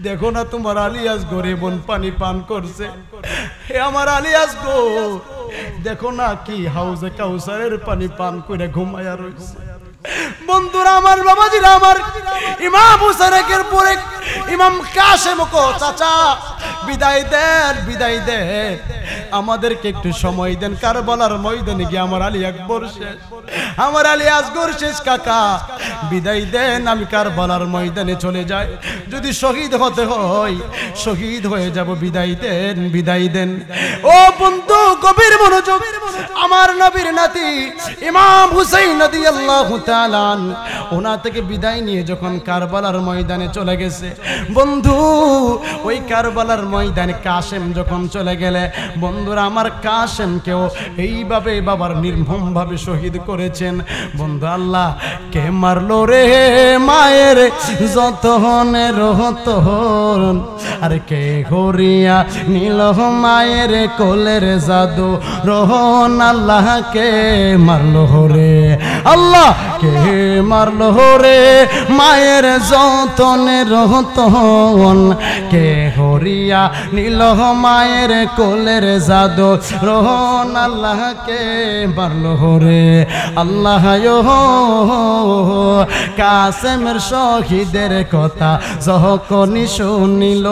দেখো না তোমার আলী আসগর এমন পানি পান করছে, হে আমার আলী আসগর দেখো না কি হাউজে কাউসারের পানি পান করে ঘুমায়া রয়েছে। বন্ধুরা আমার বাবাজিরা আমার ইমাম হুসাইনের পরে ইমাম কাসেম কো চাচা বিদায় দেন, বিদায় দেন। আমাদেরকে একটু সময় দেন, কারবালার ময়দানে গিয়ে আমার আলী আকবর শেষ, আমার আলী আসগর শেষ কাকা, বিদায় দেন, আমি কারবালার ময়দানে চলে যাই, যদি শহীদ হতে হয় শহীদ হয়ে যাব, বিদায় দেন, বিদায় দেন। ও বন্ধু গভীর মনোযোগ, আমার নবীর নাতি ইমাম হুসাইন রাদিয়াল্লাহু তাআলা ওনা থেকে বিদায় নিয়ে যখন কারবালার ময়দানে চলে গেছে, বন্ধু ওই কারবালার ময়দানে কাসেম যখন চলে গেলে, বন্ধুরা আমার কাসেমকেও এইভাবে বাবার নির্মমভাবে শহীদ করেছেন। বন্ধু আল্লাহ কে মারলো রে মায়ের যতনে রহতন, আর কে হরিয়া নীল মায়ের কোলের জাদু রহন, আল্লাহ কে মারলো রে, আল্লাহ কে মারলো রে মায়ের যতনে রহতন, কে হরিয়া নীল মায়ের কোলের জাদু রহন, আল্লাহ কে মারলো রে, আল্লাহ কাসেমের শহীদের কথা যখনই শুনিল,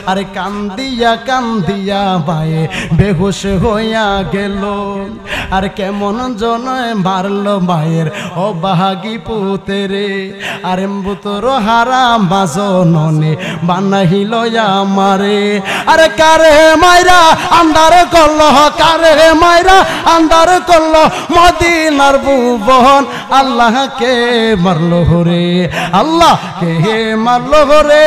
আরে কান্দিয়া কান্দিয়া মায়ে বেহুশ হইয়া গেল, আর কেমন জনয় মারলো মায়ের অবাহাগী পুতেরে, আরে বুতর হারাম বাজননে বানাইল আমারে, আরে কারে মাইরা আন্দার করল, কারে মাইরা আন্দার করল মদিনার ভুবন, আল্লাহ কে মারলো রে, আল্লাহ কে মারলো রে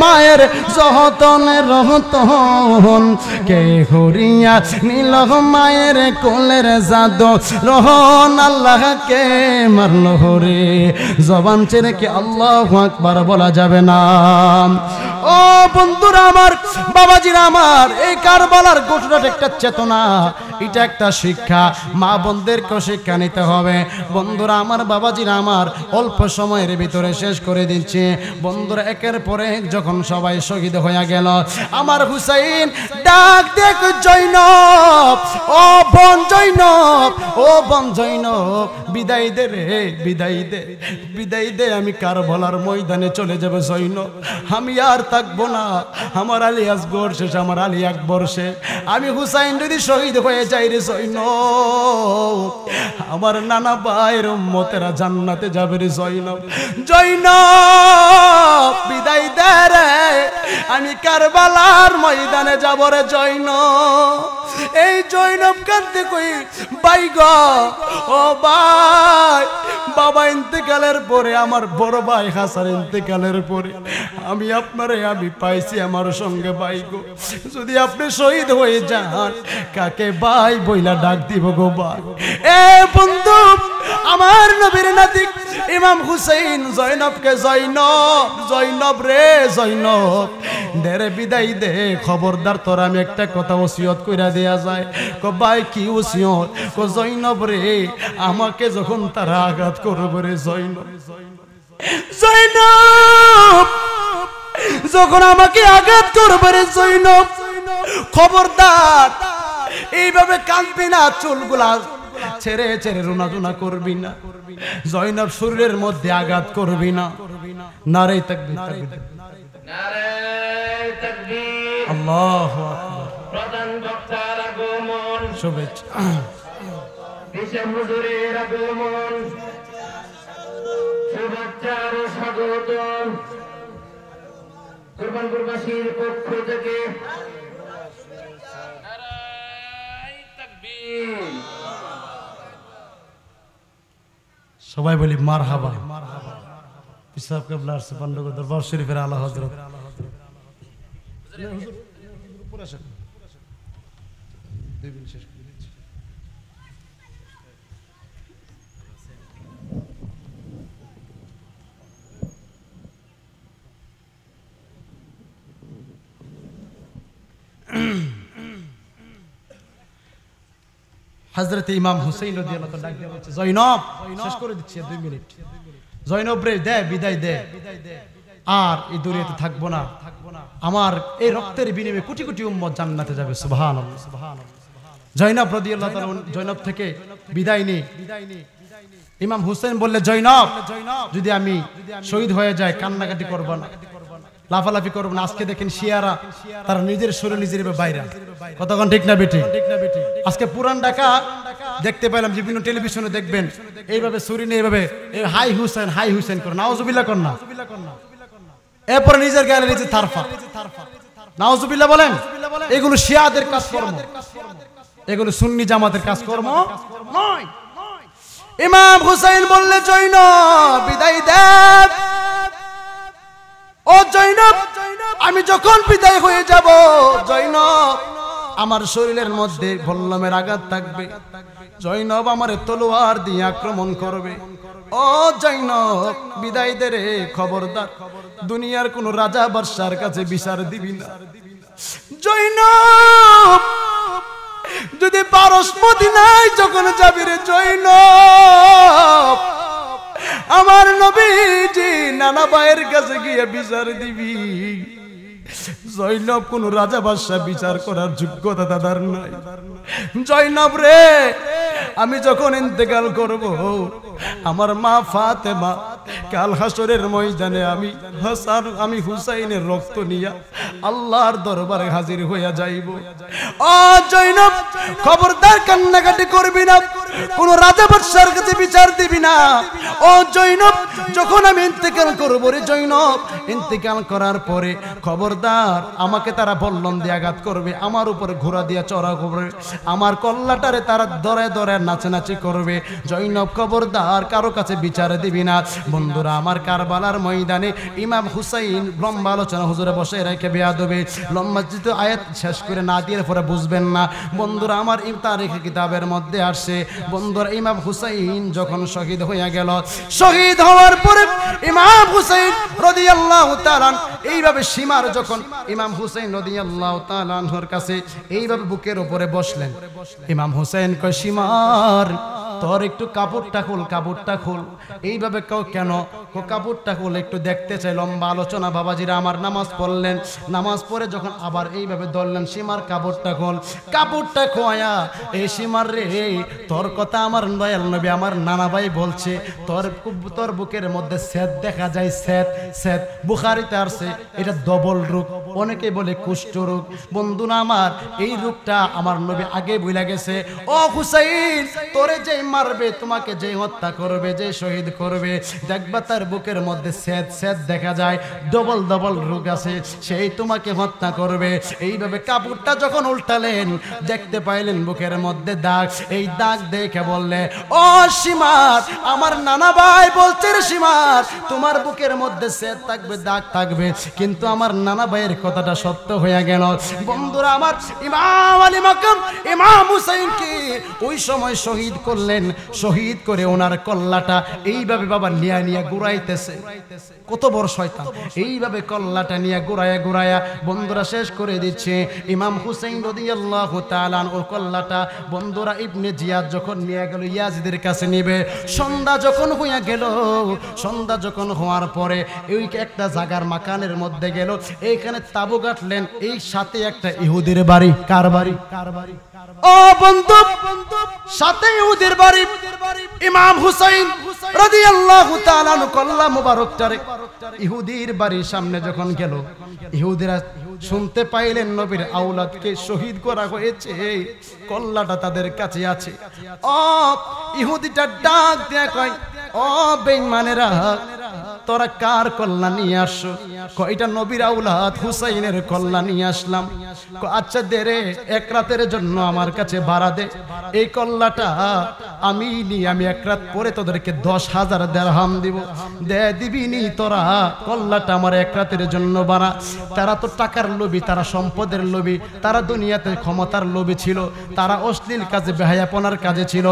মায়ের যতনে রহতন, কে হরিয়া নীল মায়ের কোলের জাদু রহন, আল্লাহ কে মারলো রে। জবান ছেড়ে কি আল্লাহু আকবার বলা যাবে না? ও বন্ধুরা আমার, বাবাজিরা আমার, এই কারবালার ঘটনাটা একটা চেতনা, এটা একটা শিক্ষা, মা বোনদেরকেও শিক্ষা নিতে হবে। বন্ধুরা আমার, বাবাজিরা আমার, অল্প সময়ের ভিতরে শেষ করে দিচ্ছি। বন্ধুরা একের পরে এক যখন সবাই শহীদ হয়ে গেল, আমার হুসাইন ডাক দেখ জৈনব, ও বোন জৈনব, ও বোন জৈনব, বিদায় দে রে, বিদায় দে, বিদায় দে, আমি কারবালার ময়দানে চলে যাব জৈনব, আমি আর থাকবো না, আমার আলী আসগর শেষ, আমার আলী আকবর শেষ, আমি হুসাইন যদি শহীদ হয়ে যাই রে জৈনব, আমার নানা ভাইয়ের উম্মতেরা জান্নাতে যাবে রে জৈনব, জৈনব বিদায় দে রে, আমি কারবালার ময়দানে যাব রে জৈনব। এই জৈনব কাঁদতে কই ভাই গো, ও ভাই, বাবা ইন্তেকালের পরে, আমার বড় ভাই হাসান ইন্তেকালের পরে আমি আপনারে আমি পাইছি আমার সঙ্গে ভাই গো, যদি আপনি শহীদ হয়ে যান কাকে ভাই বইলা ডাক দিব গো ভাই। এ বন্ধু আমার নবীর নাতি ইমাম হুসাইন জৈনবকে জৈনব, জৈনব রে জৈনব দেরে বিদায় দে, খবরদার তোর আমি একটা কথা ওসিয়ত কইরা দেয়া যায়। কো ভাই কি ওসিয়ত? কো জৈনব রে আমাকে যখন তারা আঘাত করবে রে জৈনব, জৈনব যখন আমাকে আঘাত করবে রে জৈনব, খবরদার এইভাবে কাঁদবি না, চুলগুলা ছেড়ে ছেড়ে রুনা করবি না, জৈনব শরীরের মধ্যে আঘাত করবি না। নারে তাকবীর, নারে তাকবীর, আল্লাহু আকবার। প্রধান বক্তার আগমন, শুভেচ্ছা, দিশা হুজুরের আগমন, শুভেচ্ছার স্বাগতম কুরবানপুরবাসীর পক্ষ থেকে। নারে তাকবীর, সবাই বলি মারহাবা। পিসাব কেবলার সুবহানাল্লাহ দরবার শরীফের আলা হযরত। হযরত ইমাম হুসাইন রাদিয়াল্লাহু তাআলা ডাক দিয়ে বলছে, জৈনব, শেষ করে দিচ্ছি 2 মিনিট, জৈনব রে দে বিদায় দে, আর এই দুনিয়াতে থাকবো না, আমার এই রক্তের বিনিময়ে কোটি কোটি উম্মত জান্নাতে যাবে। সুবহানাল্লাহ, সুবহানাল্লাহ। জৈনব রাদিয়াল্লাহু তাআলা জৈনব থেকে বিদায় নিয়ে ইমাম হুসাইন বললে, জৈনব যদি আমি শহীদ হয়ে যাই কান্নাকাটি করব না, লাফালাফি করবো না। আজকে দেখেন শিয়ারা তারা নিজের শরীর নিজের বাইরে, কতক্ষণ ঠিক না বেটি? আজকে পুরান ঢাকা দেখতে পেলাম, বিভিন্ন টেলিভিশনে দেখবেন এইভাবে ছুরি নিয়ে এইভাবে হাই হুসেন করে, নাউজুবিল্লাহ কর না, এরপরে নিজের গায়ে নিজে থারফা, নাউজুবিল্লাহ বলেন। এগুলো শিয়াদের কাজকর্ম, এগুলো সুন্নি জামাতের কাজকর্ম নয়। ইমাম হুসাইন বললে জৈনব বিদায় দেব, ও জৈনব আমি যখন বিদায় হয়ে যাব জৈনব আমার শরীরের মধ্যে বল্লমের আঘাত থাকবে, জৈনব আমার তলোয়ার দিয়ে আক্রমণ করবে। ও জৈনব বিদায় দে রে, খবরদার দুনিয়ার কোন রাজা বাদশার কাছে বিচার দিবি না। জৈনব যদি পারস মদিনায় যখন যাবি রে জৈনব, আমার নবীজি নানা ভাইয়ের কাছে গিয়ে বিচার দিবি। জৈনব কোন রাজা বাদশা বিচার করার যোগ্যতা তাদের নাই। জৈনব রে আমি যখন ইন্তেকাল করব, আমার মা ফাতেমা কাল হাসরের ময়দানে আমি হুসাইনের রক্ত নিয়া আল্লাহর দরবারে হাজির হইয়া যাইব। ও জৈনব খবরদার কান্নাকাটি করবি না, কোন রাজা বাদশার কাছে বিচার দিবি না। ও জৈনব যখন আমি ইন্তেকাল করব রে জৈনব, ইন্তেকাল করার পরে খবরদার আমাকে তারা বল্লম দিয়ে আঘাত করবে, আমার উপর ঘোড়া দিয়ে চড়া করবে, আমার কল্লাটারে তারা দরে দরে নাচানাচি করবে। জৈনব খবরদার কারো কাছে বিচার দিবি না। বন্ধুরা আমার কারবালার ময়দানে ইমাম হুসাইন লম্বা আলোচনা হুজুরে বসে রেখে বেয়াদবে লম্বা যেহেতু আয়াত শেষ করে না দিয়ে পরে বুঝবেন না। বন্ধুরা আমার তারিখ কিতাবের মধ্যে আসছে, বন্ধুরা ইমাম হুসাইন যখন শহীদ হইয়া গেল, শহীদ হওয়ার পরে ইমাম হুসাইন রাদিয়াল্লাহু তাআলা এইভাবে সীমার যখন ইমাম হুসাইন রাদিয়াল্লাহু তাআলা আনহুর কাছে এইভাবে বুকের উপরে বসলেন, ইমাম হুসাইন কয় সীমার তোর একটু কাপড়টা খোল, কাপড়টা খোল। এইভাবে কেন কাপড়টা খোল একটু দেখতে চাই। লম্বা আলোচনা বাবাজিরা আমার নামাজ পড়লেন, নামাজ পড়ে যখন আবার এইভাবে ধরলেন সীমার কাপড়টা খোল, কাপড়টা খোয়া এই সীমার রে তোর কথা আমার দয়াল নবী আমার নানা ভাই বলছে তোর বুকের মধ্যে সেদ দেখা যায়, সেদ বুখারীতে আসছে, এটা ডবল রোগ, অনেকে বলে কুষ্ঠ রোগ। বন্ধুরা আমার এই রোগটা আমার নবী আগে বইলা গেছে। ও হুসাইন তোরে যে মারবে, তোমাকে যে হত্যা করবে, যে শহীদ করবে, দেখবা তার বুকের মধ্যে সেদ দেখা যায়, ডবল রোগ আছে, সেই তোমাকে হত্যা করবে। এইভাবে কাপড়টা যখন উল্টালেন দেখতে পাইলেন বুকের মধ্যে দাগ, এই দাগ দেখে বললে ও সীমার আমার নানা ভাই বলছে রে সীমার তোমার বুকের মধ্যে সেদ থাকবে, দাগ থাকবে, কিন্তু আমার নানা ভাইয়ের কথাটা সত্য হয়ে গেল। বন্ধুরা আমার ইমাম আলী মাকাম ইমাম হুসাইনকে ওই সময় শহীদ করলেন, শহীদ করে ওনার কল্লাটা এইভাবে বাবা নিয়া ঘুরাইতেছে, কত বড় শয়তান, এইভাবে কল্লাটা নিয়ে ঘুরায়া বন্ধুরা শেষ করে দিচ্ছে। ইমাম হুসাইন রাদিয়াল্লাহু তাআলা ওর কল্লাটা বন্ধুরা ইবনে জিয়াদ যখন নিয়ে গেল ইয়াজিদের কাছে নিবে, সন্ধ্যা যখন হইয়া গেল, সন্ধ্যা যখন হওয়ার পরে ওই একটা জায়গার মাকানের মধ্যে গেল, এইখানে তাবু গাঁথলেন, এই সাথে একটা ইহুদির বাড়ি। কার বাড়ি? ও বন্ধু সাথে ইহুদির বাড়ি। ইমাম হুসাইন রাদিয়াল্লাহু তাআলা কল্লা মুবারকটারে ইহুদির বাড়ির সামনে যখন গেল, ইহুদিরা শুনতে পাইলেন নবীর আওলাদকে শহীদ করা হয়েছে, কল্লাটা তাদের কাছে আছে। ও ইহুদিটা ডাক দিয়ে কয় ও বেঈমানেরা তোরা কার কল্লা নিয়ে আসছো? এটা নবীর আওলাদ হুসাইনের কল্লা নিয়ে আসলাম। আচ্ছা দে রে, এক রাতের জন্য আমার কাছে ভাড়া দে, এই কল্লাটা আমি এক রাত পরে তোদেরকে 10,000 দিরহাম দিব, দিবি নি তোরা? কল্লাটা আমার এক রাতের জন্য ভাড়া। তারা তো টাকার লোভী, তারা সম্পদের লোভী, তারা দুনিয়াতে ক্ষমতার লোভী ছিল, তারা অশ্লীল কাজে বেহায়াপনার কাজে ছিল।